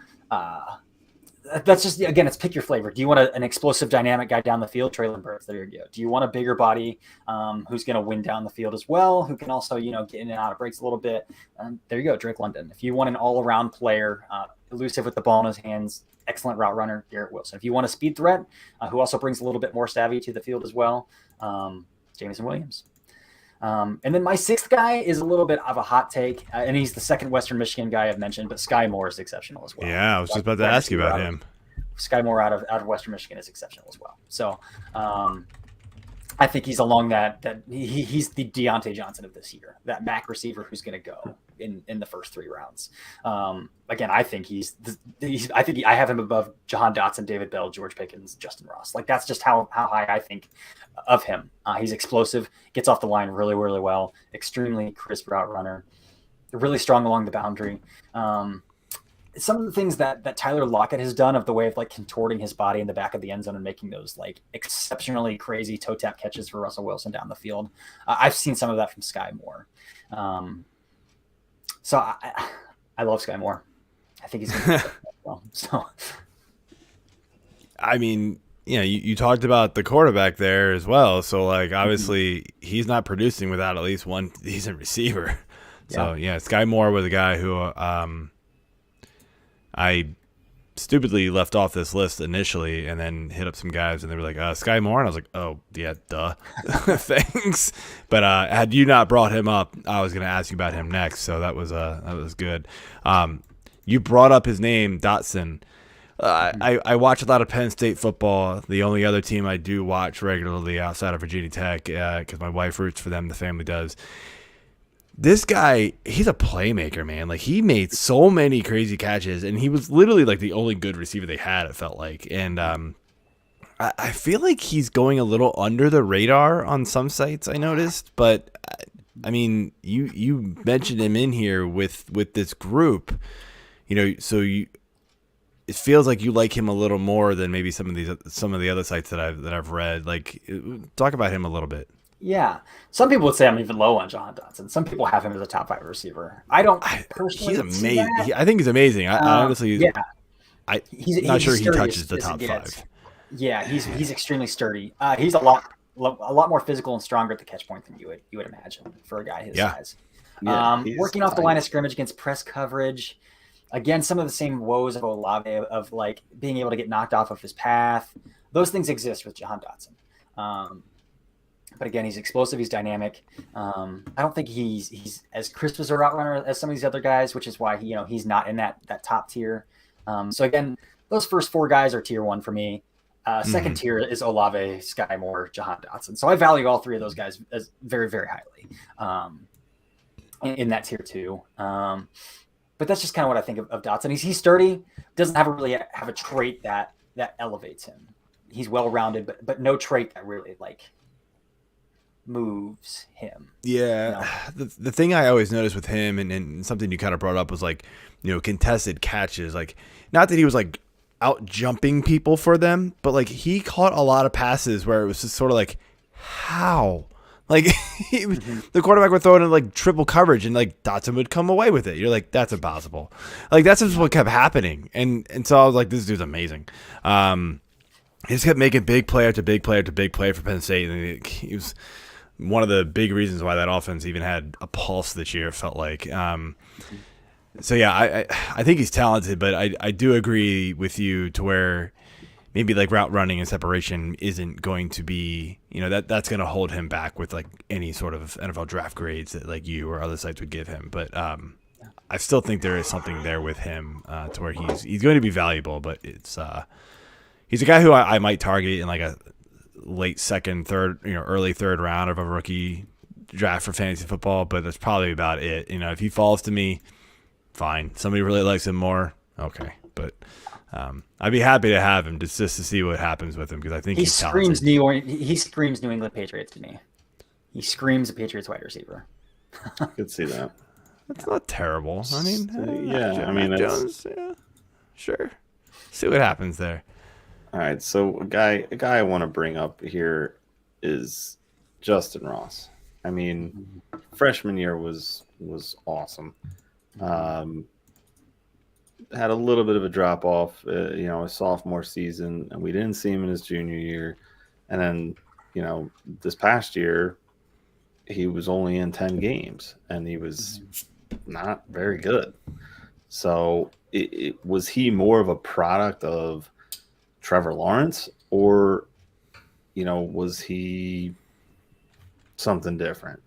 that's just, again, it's pick your flavor. Do you want an explosive, dynamic guy down the field? Traylon Burks, there you go. Do you want a bigger body who's going to win down the field as well, who can also, get in and out of breaks a little bit? There you go, Drake London. If you want an all-around player, elusive with the ball in his hands, excellent route runner, Garrett Wilson. If you want a speed threat, who also brings a little bit more savvy to the field as well, Jameson Williams. And then my 6th guy is a little bit of a hot take, and he's the second Western Michigan guy I've mentioned, but Sky Moore is exceptional as well. Yeah, I was just about to ask you about him. Sky Moore out of Western Michigan is exceptional as well. So I think he's along that he's the Deontay Johnson of this year, that MAC receiver who's going to go in the first 3 rounds. Again, I think I have him above Jahan Dotson, David Bell, George Pickens, Justin Ross. Like, that's just how high I think of him. He's explosive, gets off the line really, really well, extremely crisp route runner, really strong along the boundary. Some of the things that Tyler Lockett has done, of the way of like contorting his body in the back of the end zone and making those like exceptionally crazy toe tap catches for Russell Wilson down the field. I've seen some of that from Sky Moore. So I love Sky Moore. I think he's going to well. So, I mean, you talked about the quarterback there as well. So like, obviously he's not producing without at least one decent receiver. So yeah, Sky Moore was a guy who, I stupidly left off this list initially and then hit up some guys and they were like, Sky Moore. And I was like, oh, yeah, duh. Thanks. But had you not brought him up, I was going to ask you about him next. So that was good. You brought up his name, Dotson. I watch a lot of Penn State football. The only other team I do watch regularly outside of Virginia Tech, because my wife roots for them, the family does. This guy, he's a playmaker, man. Like, he made so many crazy catches, and he was literally like the only good receiver they had, it felt like. And I feel like he's going a little under the radar on some sites, I noticed. But I mean, you mentioned him in here with this group, so it feels like you like him a little more than maybe some of the other sites that I've read. Like, talk about him a little bit. Yeah. Some people would say I'm even low on Jahan Dotson. Some people have him as a top 5 receiver. I don't personally. He's amazing. I think he's amazing. I honestly, yeah. He's not sure he touches the top 5. Yeah, he's extremely sturdy. He's a lot more physical and stronger at the catch point than you would imagine for a guy his size. Yeah, working off the line of scrimmage against press coverage. Again, some of the same woes of Olave of like being able to get knocked off of his path. Those things exist with Jahan Dotson. But again, he's explosive. He's dynamic. I don't think he's as crisp as a route runner as some of these other guys, which is why he's not in that top tier. So again, those first 4 guys are tier 1 for me. Second tier is Olave, Sky Moore, Jahan Dotson. So I value all 3 of those guys as very, very highly in that tier 2. But that's just kind of what I think of Dotson. He's sturdy. Doesn't really have a trait that elevates him. He's well-rounded, but no trait that really like moves him. Yeah. The thing I always noticed with him and something you kind of brought up was like, contested catches. Like, not that he was like out jumping people for them, but like he caught a lot of passes where it was just sort of like, how? Like the quarterback would throw it in like triple coverage and like Dotson would come away with it. You're like, that's impossible. Like that's just what kept happening. And so I was like, this dude's amazing. He just kept making big play after big play after big play for Penn State. And he was one of the big reasons why that offense even had a pulse this year, it felt like. So yeah, I think he's talented, but I do agree with you to where maybe like route running and separation isn't going to be, that's going to hold him back with like any sort of NFL draft grades that like you or other sites would give him. But I still think there is something there with him to where he's going to be valuable, but it's he's a guy who I might target in like a late second, third, early third round of a rookie draft for fantasy football, but that's probably about it. If he falls to me, fine. Somebody really likes him more, okay. But I'd be happy to have him just to see what happens with him because I think he's talented. He screams New England Patriots to me. He screams a Patriots wide receiver. I could see that. That's not terrible. I mean, Mac Jones, yeah, sure. See what happens there. All right, so a guy I want to bring up here is Justin Ross. I mean, freshman year was awesome. Had a little bit of a drop off, his sophomore season, and we didn't see him in his junior year. And then, this past year, he was only in 10 games, and he was not very good. So, was he more of a product of Trevor Lawrence, or was he something different?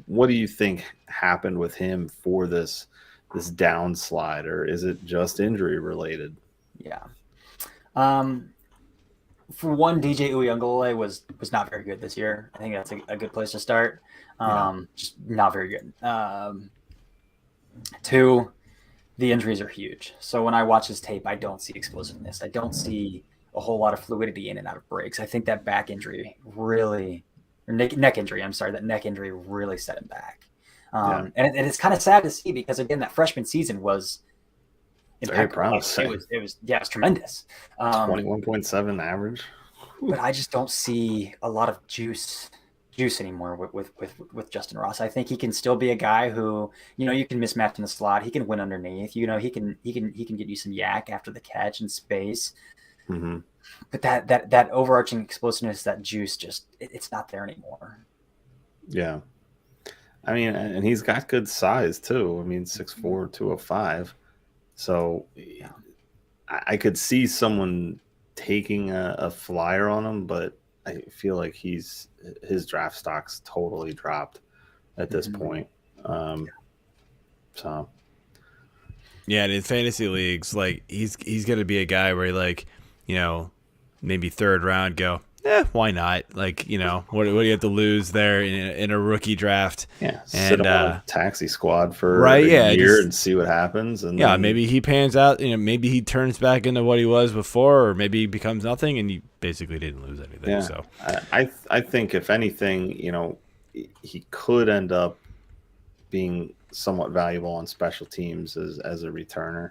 What do you think happened with him for this downslide, or is it just injury related? Yeah. For one, DJ Uyunglele was not very good this year. I think that's a good place to start. Just not very good. 2, the injuries are huge. So when I watch his tape, I don't see explosiveness. I don't see a whole lot of fluidity in and out of breaks. I think that back injury really, or neck injury, I'm sorry, that neck injury really set him back. And it's kind of sad to see because again, that freshman season was very promising. It was tremendous. 21.7 average. But I just don't see a lot of juice anymore with Justin Ross. I think he can still be a guy who, you can mismatch in the slot. He can win underneath. He can get you some yak after the catch in space. Mm-hmm. But that overarching explosiveness, that juice, just it's not there anymore. Yeah. I mean, and he's got good size too. I mean, 6'4", 205. So Yeah. I could see someone taking a flyer on him, but I feel like his draft stock's totally dropped at this point. So yeah, and in fantasy leagues, like he's gonna be a guy where maybe third round go, why not? Like, what do you have to lose there in a rookie draft? Yeah, sit him on a taxi squad for a year and see what happens. And then, maybe he pans out. Maybe he turns back into what he was before, or maybe he becomes nothing, and you basically didn't lose anything. Yeah. So I think if anything, he could end up being somewhat valuable on special teams as a returner.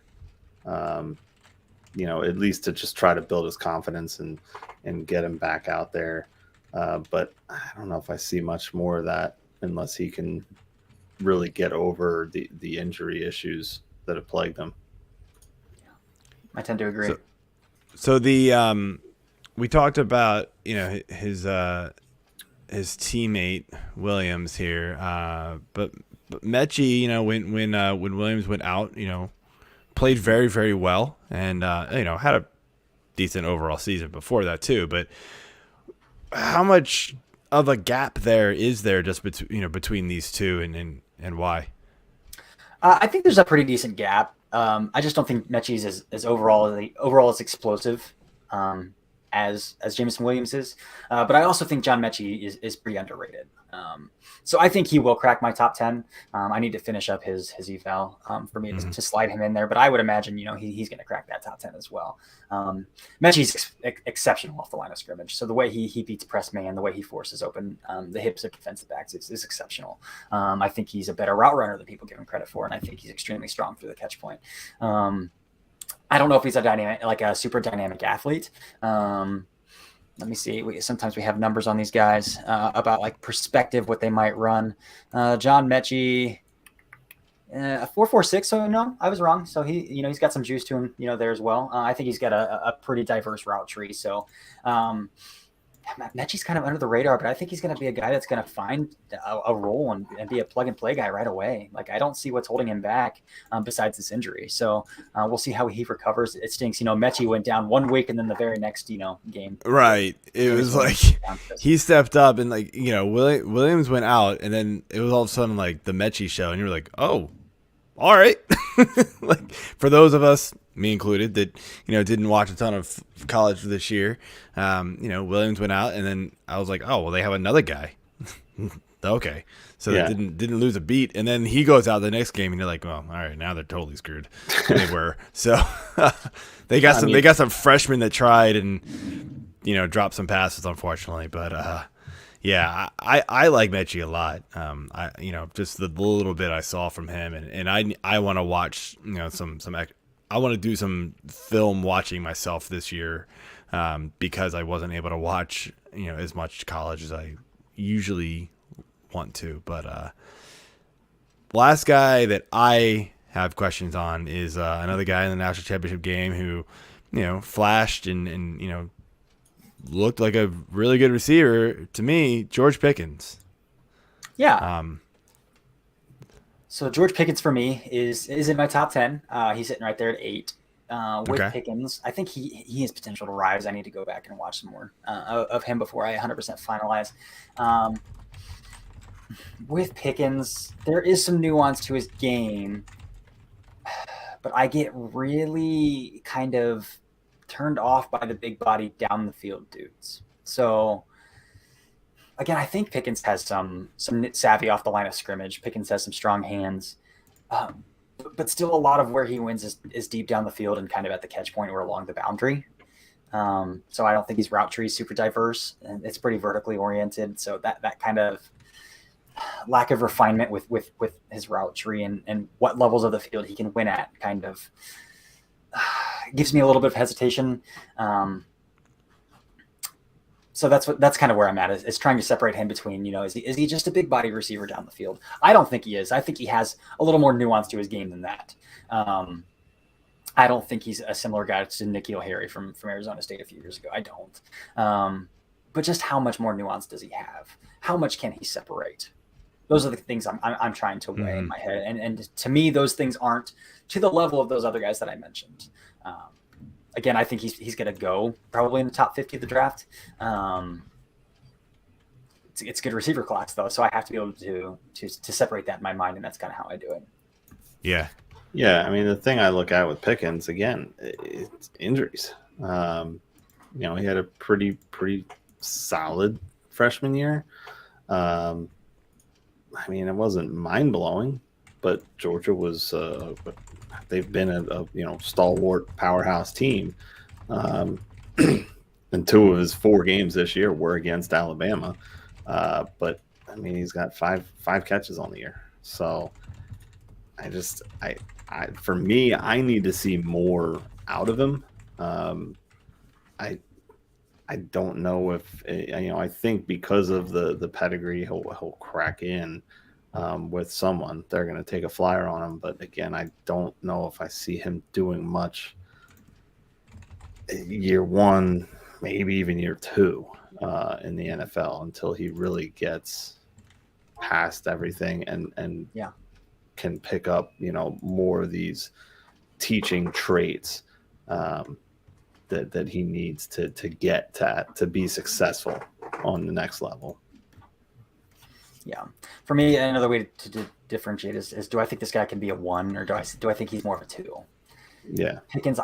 At least to just try to build his confidence and get him back out there. But I don't know if I see much more of that unless he can really get over the injury issues that have plagued him. I tend to agree. So the we talked about his teammate Williams here, but Mechie, when Williams went out, played very, very well, and had a decent overall season before that too. But how much of a gap there is there just between these two, and why? I think there's a pretty decent gap. I just don't think Mechie's is overall as explosive as Jameson Williams is. But I also think John Mechie is pretty underrated. So I think he will crack my top 10. I need to finish up his eval for me to slide him in there. But I would imagine, he's going to crack that top 10 as well. Mechie's exceptional off the line of scrimmage. So the way he beats press man, the way he forces open the hips of defensive backs is exceptional. I think he's a better route runner than people give him credit for. And I think he's extremely strong through the catch point. I don't know if he's a super dynamic athlete. Let me see. Sometimes we have numbers on these guys about like perspective, what they might run. John Mechie, a 4.46. So no, I was wrong. So he's got some juice to him, there as well. I think he's got a pretty diverse route tree. So Mechie's kind of under the radar, but I think he's going to be a guy that's going to find a role and be a plug and play guy right away. Like I don't see what's holding him back besides this injury. So we'll see how he recovers. It stinks. Mechie went down 1 week and then the very next, game. Right. It was like he stepped up and Williams went out and then it was all of a sudden like the Mechie show and you're like, oh, all right. Like for those of us, me included, that didn't watch a ton of college this year, Williams went out and then I was like, oh well, they have another guy. Okay, so they didn't lose a beat, and then he goes out the next game and you're like, well, all right, now they're totally screwed. They were so they got some freshmen that tried and dropped some passes unfortunately, but yeah, I like Mechie a lot. Just the little bit I saw from him, and I want to watch I want to do some film watching myself this year because I wasn't able to watch as much college as I usually want to. But last guy that I have questions on is another guy in the national championship game who flashed and looked like a really good receiver to me, George Pickens. Yeah. So George Pickens for me is in my top 10. He's sitting right there at 8. With Pickens, I think he has potential to rise. I need to go back and watch some more of him before I 100% finalize. With Pickens, there is some nuance to his game, but I get really kind of turned off by the big body down the field dudes. So again, I think Pickens has some savvy off the line of scrimmage. Pickens has some strong hands, but still a lot of where he wins is deep down the field and kind of at the catch point or along the boundary. So I don't think his route tree is super diverse, and it's pretty vertically oriented. So that kind of lack of refinement with his route tree and what levels of the field he can win at kind of gives me a little bit of hesitation. So that's kind of where I'm at is trying to separate him between, is he just a big body receiver down the field? I don't think he is. I think he has a little more nuance to his game than that. I don't think he's a similar guy to N'Keal Harry from Arizona State a few years ago. I don't. But just how much more nuance does he have? How much can he separate? Those are the things I'm trying to weigh in my head. And to me, those things aren't to the level of those other guys that I mentioned. Again, I think he's going to go probably in the top 50 of the draft. It's a good receiver class, though, so I have to be able to separate that in my mind, and that's kind of how I do it. Yeah. Yeah, I mean, the thing I look at with Pickens, again, it's injuries. He had a pretty solid freshman year. I mean, it wasn't mind-blowing, but Georgia was they've been a stalwart powerhouse team. And 2 of his 4 games this year were against Alabama. But mean, he's got five catches on the year. So for me, I need to see more out of him. I don't know if I think because of the pedigree, he'll crack in with someone. They're going to take a flyer on him, but again, I don't know if I see him doing much year one, maybe even year two in the NFL until he really gets past everything and can pick up more of these teaching traits that he needs to get to be successful on the next level. Yeah, for me, another way to differentiate is do I think this guy can be a 1 or do I think he's more of a 2? Yeah, Pickens,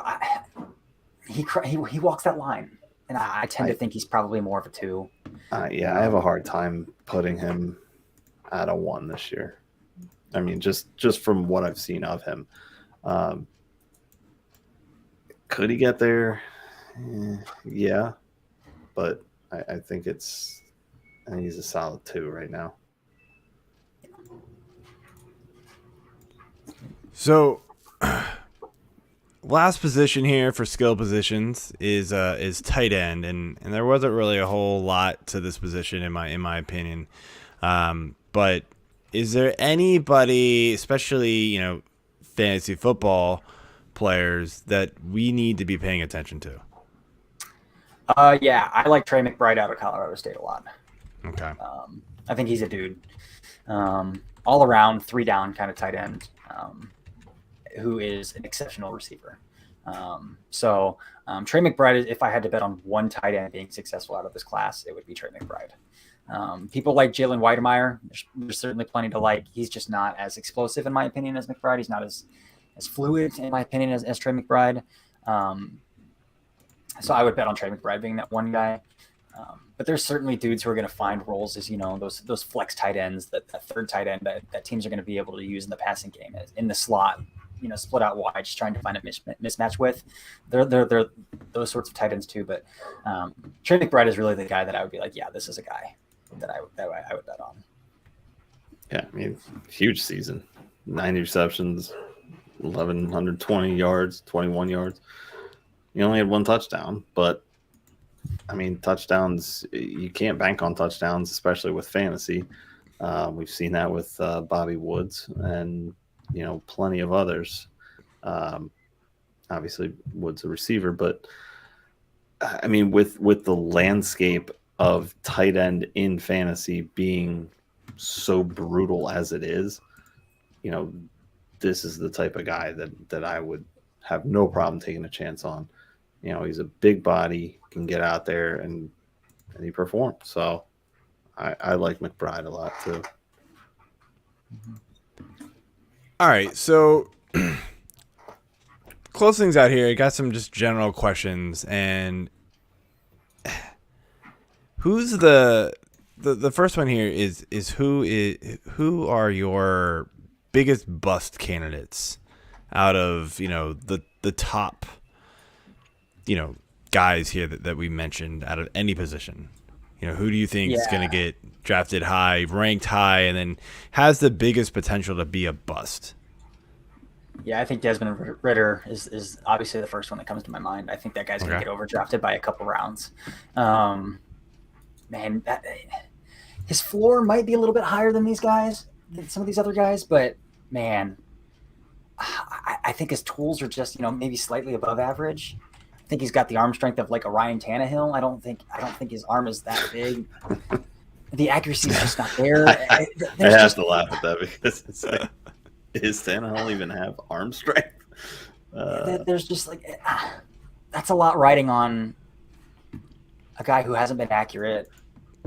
he walks that line, and I tend to think he's probably more of a 2. I have a hard time putting him at a 1 this year. I mean, just from what I've seen of him, could he get there? Yeah, but I think he's a solid 2 right now. So, last position here for skill positions is tight end, and there wasn't really a whole lot to this position in my opinion. But is there anybody, especially fantasy football players, that we need to be paying attention to? Yeah, I like Trey McBride out of Colorado State a lot. Okay. I think he's a dude. All around 3 down kind of tight end. Who is an exceptional receiver. So Trey McBride, if I had to bet on one tight end being successful out of this class, it would be Trey McBride. People like Jalen Weidemeyer, there's certainly plenty to like. He's just not as explosive, in my opinion, as McBride. He's not as fluid, in my opinion, as Trey McBride. So I would bet on Trey McBride being that one guy. But there's certainly dudes who are going to find roles as, those flex tight ends, that third tight end that teams are going to be able to use in the passing game, in the slot, split out wide, just trying to find a mismatch with. They're those sorts of tight ends too. But Trey McBride is really the guy that I would be like, yeah, this is a guy that I would bet on. Yeah, I mean, huge season, 90 receptions, 1,120 yards, 21 yards. He only had 1 touchdown, but I mean, touchdowns, you can't bank on touchdowns, especially with fantasy. We've seen that with Bobby Woods and, plenty of others. Obviously, Woods a receiver, but I mean, with the landscape of tight end in fantasy being so brutal as it is, this is the type of guy that I would have no problem taking a chance on. He's a big body, can get out there and he performed. So I like McBride a lot too. All right, so close things out here. I got some just general questions, and who's the first one here is who are your biggest bust candidates out of the top guys here that we mentioned out of any position? Who do you think is going to get drafted high, ranked high, and then has the biggest potential to be a bust? Yeah, I think Desmond Ridder is obviously the first one that comes to my mind. I think that guy's going to get overdrafted by a couple rounds. Man, his floor might be a little bit higher than some of these other guys, but man, I think his tools are just maybe slightly above average. I think he's got the arm strength of like a Ryan Tannehill. I don't think his arm is that big. The accuracy is just not there. I have to laugh at that because it's like, does Tannehill even have arm strength? There's just like that's a lot riding on a guy who hasn't been accurate.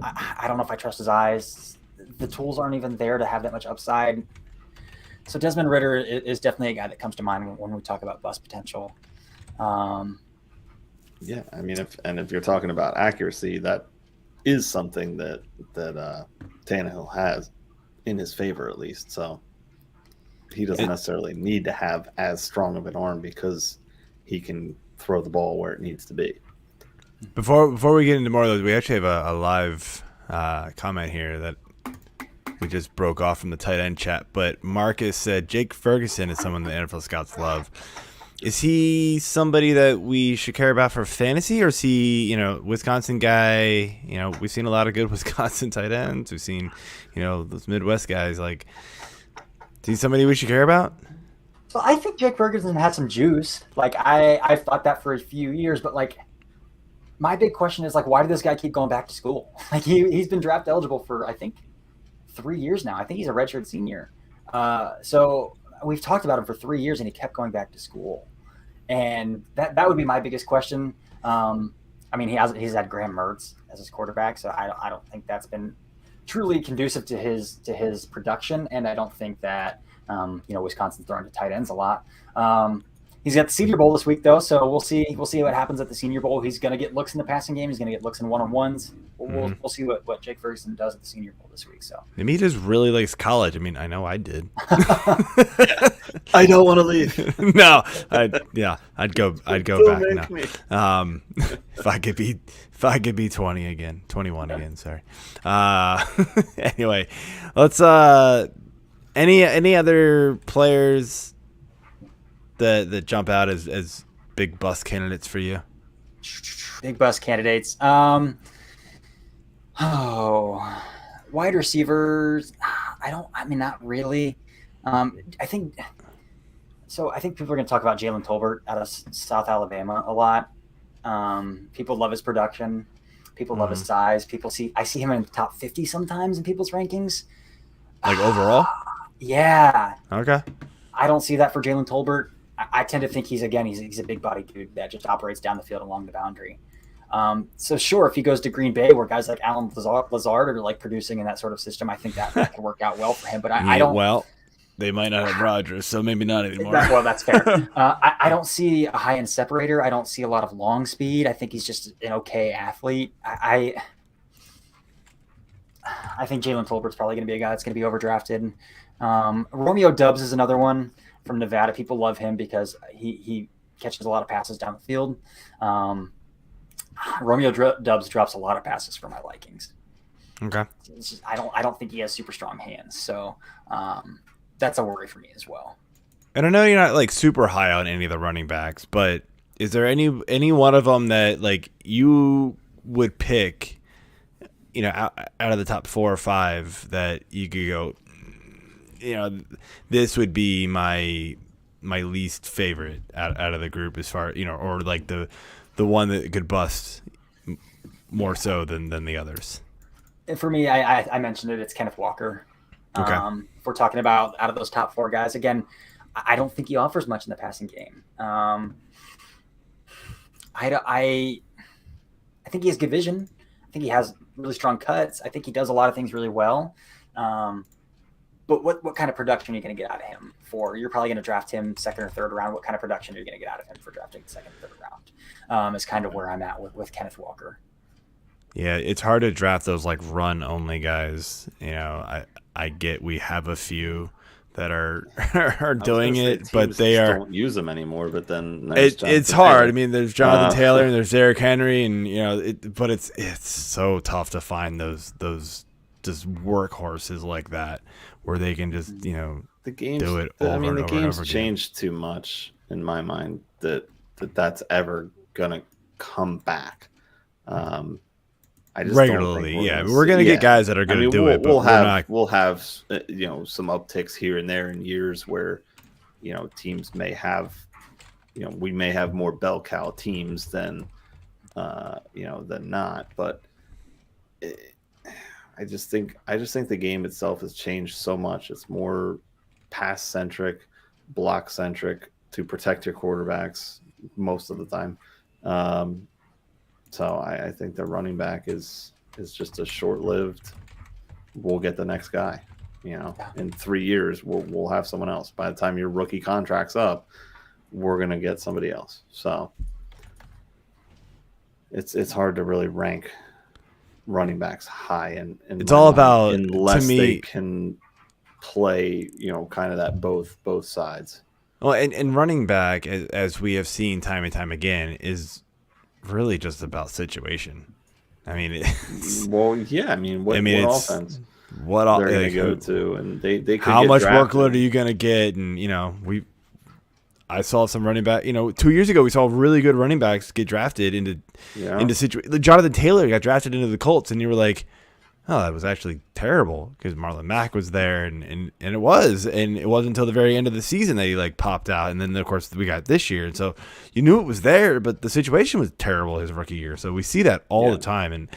I don't know if I trust his eyes. The tools aren't even there to have that much upside. So Desmond Ridder is definitely a guy that comes to mind when we talk about bust potential. Yeah, I mean, if you're talking about accuracy, that is something that Tannehill has in his favor, at least. So he doesn't necessarily need to have as strong of an arm because he can throw the ball where it needs to be. Before we get into more of those, we actually have a live comment here that we just broke off from the tight end chat. But Marcus said Jake Ferguson is someone the NFL scouts love. Is he somebody that we should care about for fantasy, or is he, Wisconsin guy? We've seen a lot of good Wisconsin tight ends. We've seen, those Midwest guys. Like, is he somebody we should care about? So I think Jake Ferguson had some juice. Like, I've thought that for a few years, but like, my big question is like, why did this guy keep going back to school? Like, he's been draft eligible for, I think, 3 years now. I think he's a redshirt senior. So we've talked about him for 3 years, and he kept going back to school. And that would be my biggest question. He's had Graham Mertz as his quarterback, so I don't think that's been truly conducive to his production. And I don't think that Wisconsin's throwing to tight ends a lot. He's got the Senior Bowl this week, though, so we'll see what happens at the Senior Bowl. He's going to get looks in the passing game. He's going to get looks in one-on-ones. We'll see what Jake Ferguson does at the Senior Bowl this week. So maybe he just really likes college. I mean, I know I did. I don't want to leave. No, I'd go back now. If I could be 21 again. Sorry. Anyway, let's any other players that jump out as big bust candidates for you? Big bust candidates. Wide receivers. Not really. I think people are going to talk about Jalen Tolbert out of South Alabama a lot. People love his production. People love his size. I see him in the top 50 sometimes in people's rankings. Like overall? Yeah. Okay. I don't see that for Jalen Tolbert. I tend to think he's a big body dude that just operates down the field along the boundary. So sure, if he goes to Green Bay where guys like Alan Lazard are like producing in that sort of system, I think that can work out well for him. But I don't. Well, they might not have Rodgers, so maybe not anymore. That's fair. I don't see a high end separator. I don't see a lot of long speed. I think he's just an okay athlete. I think Jalen Tolbert's probably going to be a guy that's going to be overdrafted. Romeo Doubs is another one from Nevada. People love him because he catches a lot of passes down the field. Romeo Doubs drops a lot of passes for my likings. Okay. I don't think he has super strong hands, so that's a worry for me as well. And I know you're not like super high on any of the running backs, but is there any one of them that like you would pick, out of the top 4 or 5 that you could go, this would be my least favorite out of the group as far, or like the one that could bust more so than the others? And for me, I mentioned it. It's Kenneth Walker. Okay. If we're talking about out of those top 4 guys, again, I don't think he offers much in the passing game. I think he has good vision. I think he has really strong cuts. I think he does a lot of things really well. But what kind of production are you going to get out of him for? You're probably going to draft him 2nd or 3rd round. What kind of production are you going to get out of him for drafting 2nd or 3rd round? Is kind of where I'm at with Kenneth Walker. Yeah, it's hard to draft those like run only guys. I get we have a few that are doing it, but they don't use them anymore. But then it's hard. Taylor. I mean, there's Jonathan Taylor and there's Derrick Henry, and but it's so tough to find those just workhorses like that where they can just the games do it over and over. The game's changed too much in my mind that's ever gonna come back. I just regularly, we're gonna get guys that are gonna do it. But we'll have some upticks here and there in years where teams may have we may have more bell cow teams than than not. But I just think the game itself has changed so much. It's more pass centric, block centric to protect your quarterbacks most of the time. So I think the running back is just a short-lived. We'll get the next guy. In 3 years we'll have someone else. By the time your rookie contract's up, we're gonna get somebody else. So it's hard to really rank running backs high, and it's all about unless they can play kind of that both sides. Well, and running back, as we have seen time and time again, is really just about situation. I mean, what offense? what all they're going like, to go to, and they could how get much drafted. workload are you going to get? And I saw some running back. 2 years ago, we saw really good running backs get drafted into situation. Jonathan Taylor got drafted into the Colts, and you were like, "Oh, that was actually terrible," because Marlon Mack was there, and it wasn't until the very end of the season that he like popped out, and then of course we got this year, and so you knew it was there, but the situation was terrible his rookie year. So we see that all the time, and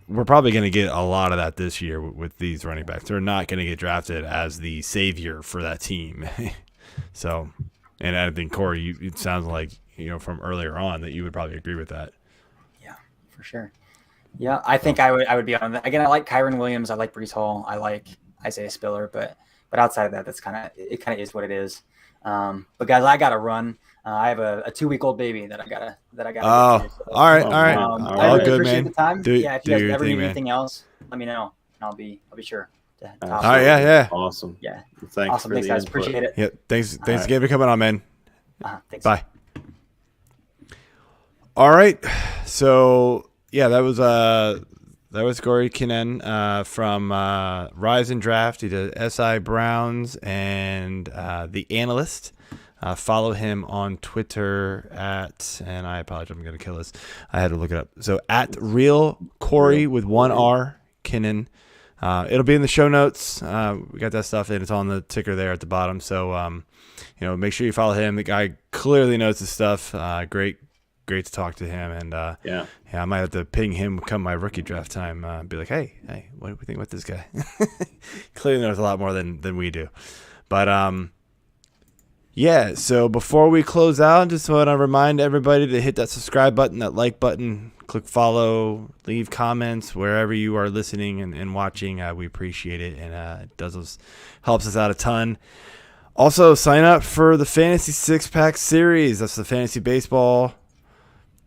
we're probably going to get a lot of that this year with these running backs. They're not going to get drafted as the savior for that team. So. And I think, Cory, it sounds like, from earlier on that you would probably agree with that. Yeah, for sure. Yeah, I think I would be on that. Again, I like Kyron Williams. I like Breece Hall. I like Isaiah Spiller. But outside of that, that's kind of is what it is. But guys, I got to run. I have a 2-week-old baby that I gotta. Oh, get to, so. all right. I All really good, appreciate man. the time. Do if you guys your ever thing, need man. anything else, let me know, and I'll be sure to All right, yeah. Awesome. Yeah. Thanks Awesome. for Thanks, the guys. input. Appreciate it. Yeah, thanks right. again for coming on, man. Thanks. Bye. All right. So yeah, that was Cory Kinnan from Rise and Draft. He did SI Browns and The Analyst. Follow him on Twitter and I apologize, I'm going to kill this. I had to look it up. So at Real Cory with 1 R Kinnan. It'll be in the show notes. We got that stuff, and it's on the ticker there at the bottom. So, make sure you follow him. The guy clearly knows his stuff. Great to talk to him. And yeah, I might have to ping him come my rookie draft time. Be like, hey, what do we think about this guy? Clearly knows a lot more than we do. But yeah. So before we close out, just want to remind everybody to hit that subscribe button, that like button. Click follow, leave comments wherever you are listening and watching. We appreciate it, and it helps us out a ton. Also, sign up for the Fantasy Six-Pack Series. That's the fantasy baseball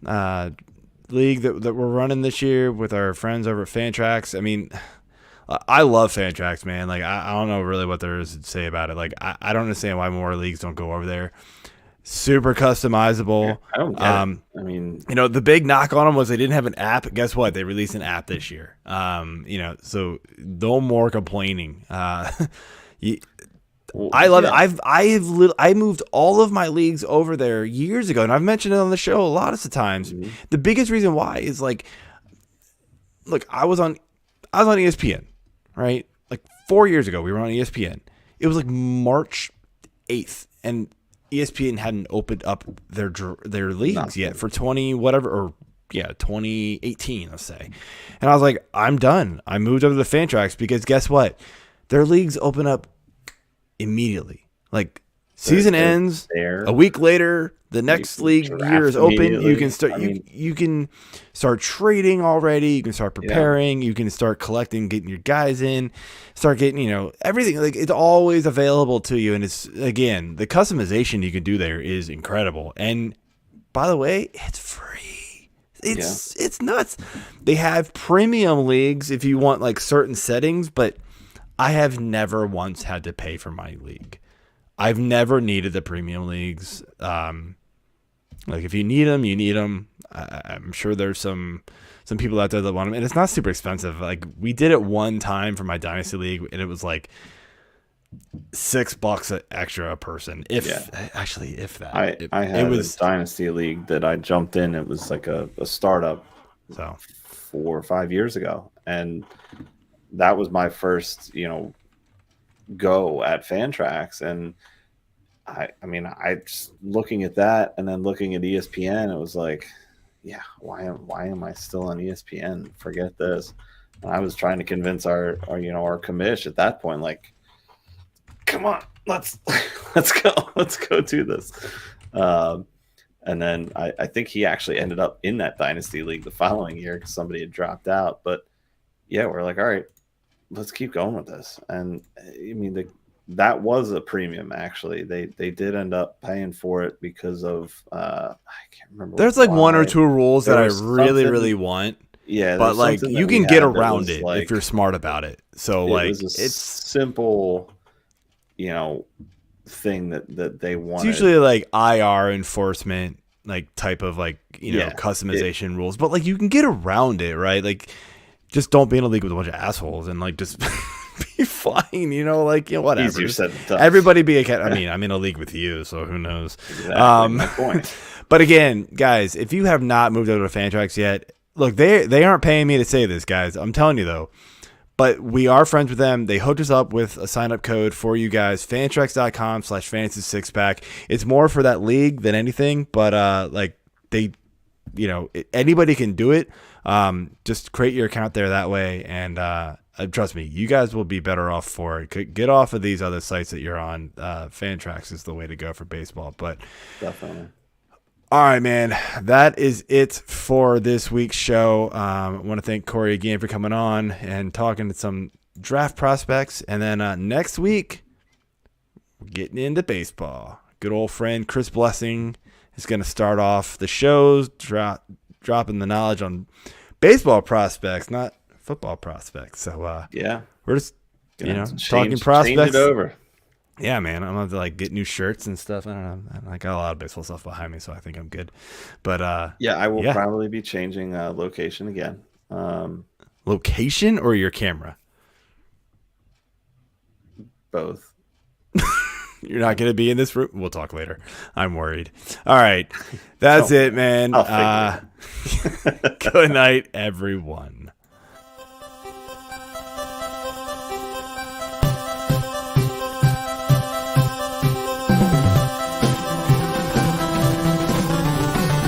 league that we're running this year with our friends over at Fantrax. I mean, I love Fantrax, man. Like, I don't know really what there is to say about it. Like, I don't understand why more leagues don't go over there. Super customizable. I don't get it. I mean, the big knock on them was they didn't have an app. Guess what? They released an app this year. So no more complaining. I love it. I moved all of my leagues over there years ago, and I've mentioned it on the show a lot of times. Mm-hmm. The biggest reason why is like, look, I was on ESPN, right? Like 4 years ago, we were on ESPN. It was like March 8th, and ESPN hadn't opened up their leagues yet for 2018, let's say. And I was like, I'm done. I moved over to the Fantrax because guess what? Their leagues open up immediately. Like season ends a week later, the next league year is open. You can start. You can start trading already. You can start preparing. You can start collecting, getting your guys in. Start getting everything. Like it's always available to you. And it's again the customization you can do there is incredible. And by the way, it's free. It's nuts. They have premium leagues if you want like certain settings, but I have never once had to pay for my league. I've never needed the premium leagues. Like if you need them, you need them. I'm sure there's some people out there that want them, and it's not super expensive. Like we did it one time for my dynasty league, and it was like $6 extra a person. If that. I had a dynasty league that I jumped in. It was like a startup, 4 or 5 years ago, and that was my first, go at Fantrax. And I just looking at that and then looking at ESPN, it was like, yeah, why am I still on ESPN? Forget this. And I was trying to convince our commish at that point, like, come on, let's go do this. And then I think he actually ended up in that dynasty league the following year because somebody had dropped out. But yeah, we're like, all right, let's keep going with this. And I mean, that was a premium. Actually, they did end up paying for it because of I can't remember. There's like one or two rules that I really want. Yeah, but like you can get around it if you're smart about it. So like it's simple, thing that they want. It's usually like IR enforcement, like type of like customization rules. But like you can get around it, right? Like just don't be in a league with a bunch of assholes and like just be fine, whatever. Easier said than done. Everybody be a I mean, I'm in a league with you, so who knows? Exactly, my point. But again, guys, if you have not moved over to Fantrax yet, look, they aren't paying me to say this, guys. I'm telling you though. But we are friends with them. They hooked us up with a sign-up code for you guys, fantrax.com/fantasy6pack. It's more for that league than anything, but anybody can do it. Just create your account there that way, and trust me, you guys will be better off for it. Get off of these other sites that you're on. Fantrax is the way to go for baseball. But Definitely. all right, man, that is it for this week's show. I want to thank Cory again for coming on and talking to some draft prospects. And then next week, we're getting into baseball. Good old friend Chris Blessing is going to start off the shows, dropping the knowledge on baseball prospects, not football prospects. So yeah, we're just talking Change prospects. it over. Yeah, man, I'm going to like get new shirts and stuff. I don't know. I got a lot of baseball stuff behind me, so I think I'm good. But yeah, I will probably be changing location again. Location or your camera? Both. You're not going to be in this room? We'll talk later. I'm worried. All right. That's it, man. I'll figure it Good night, everyone.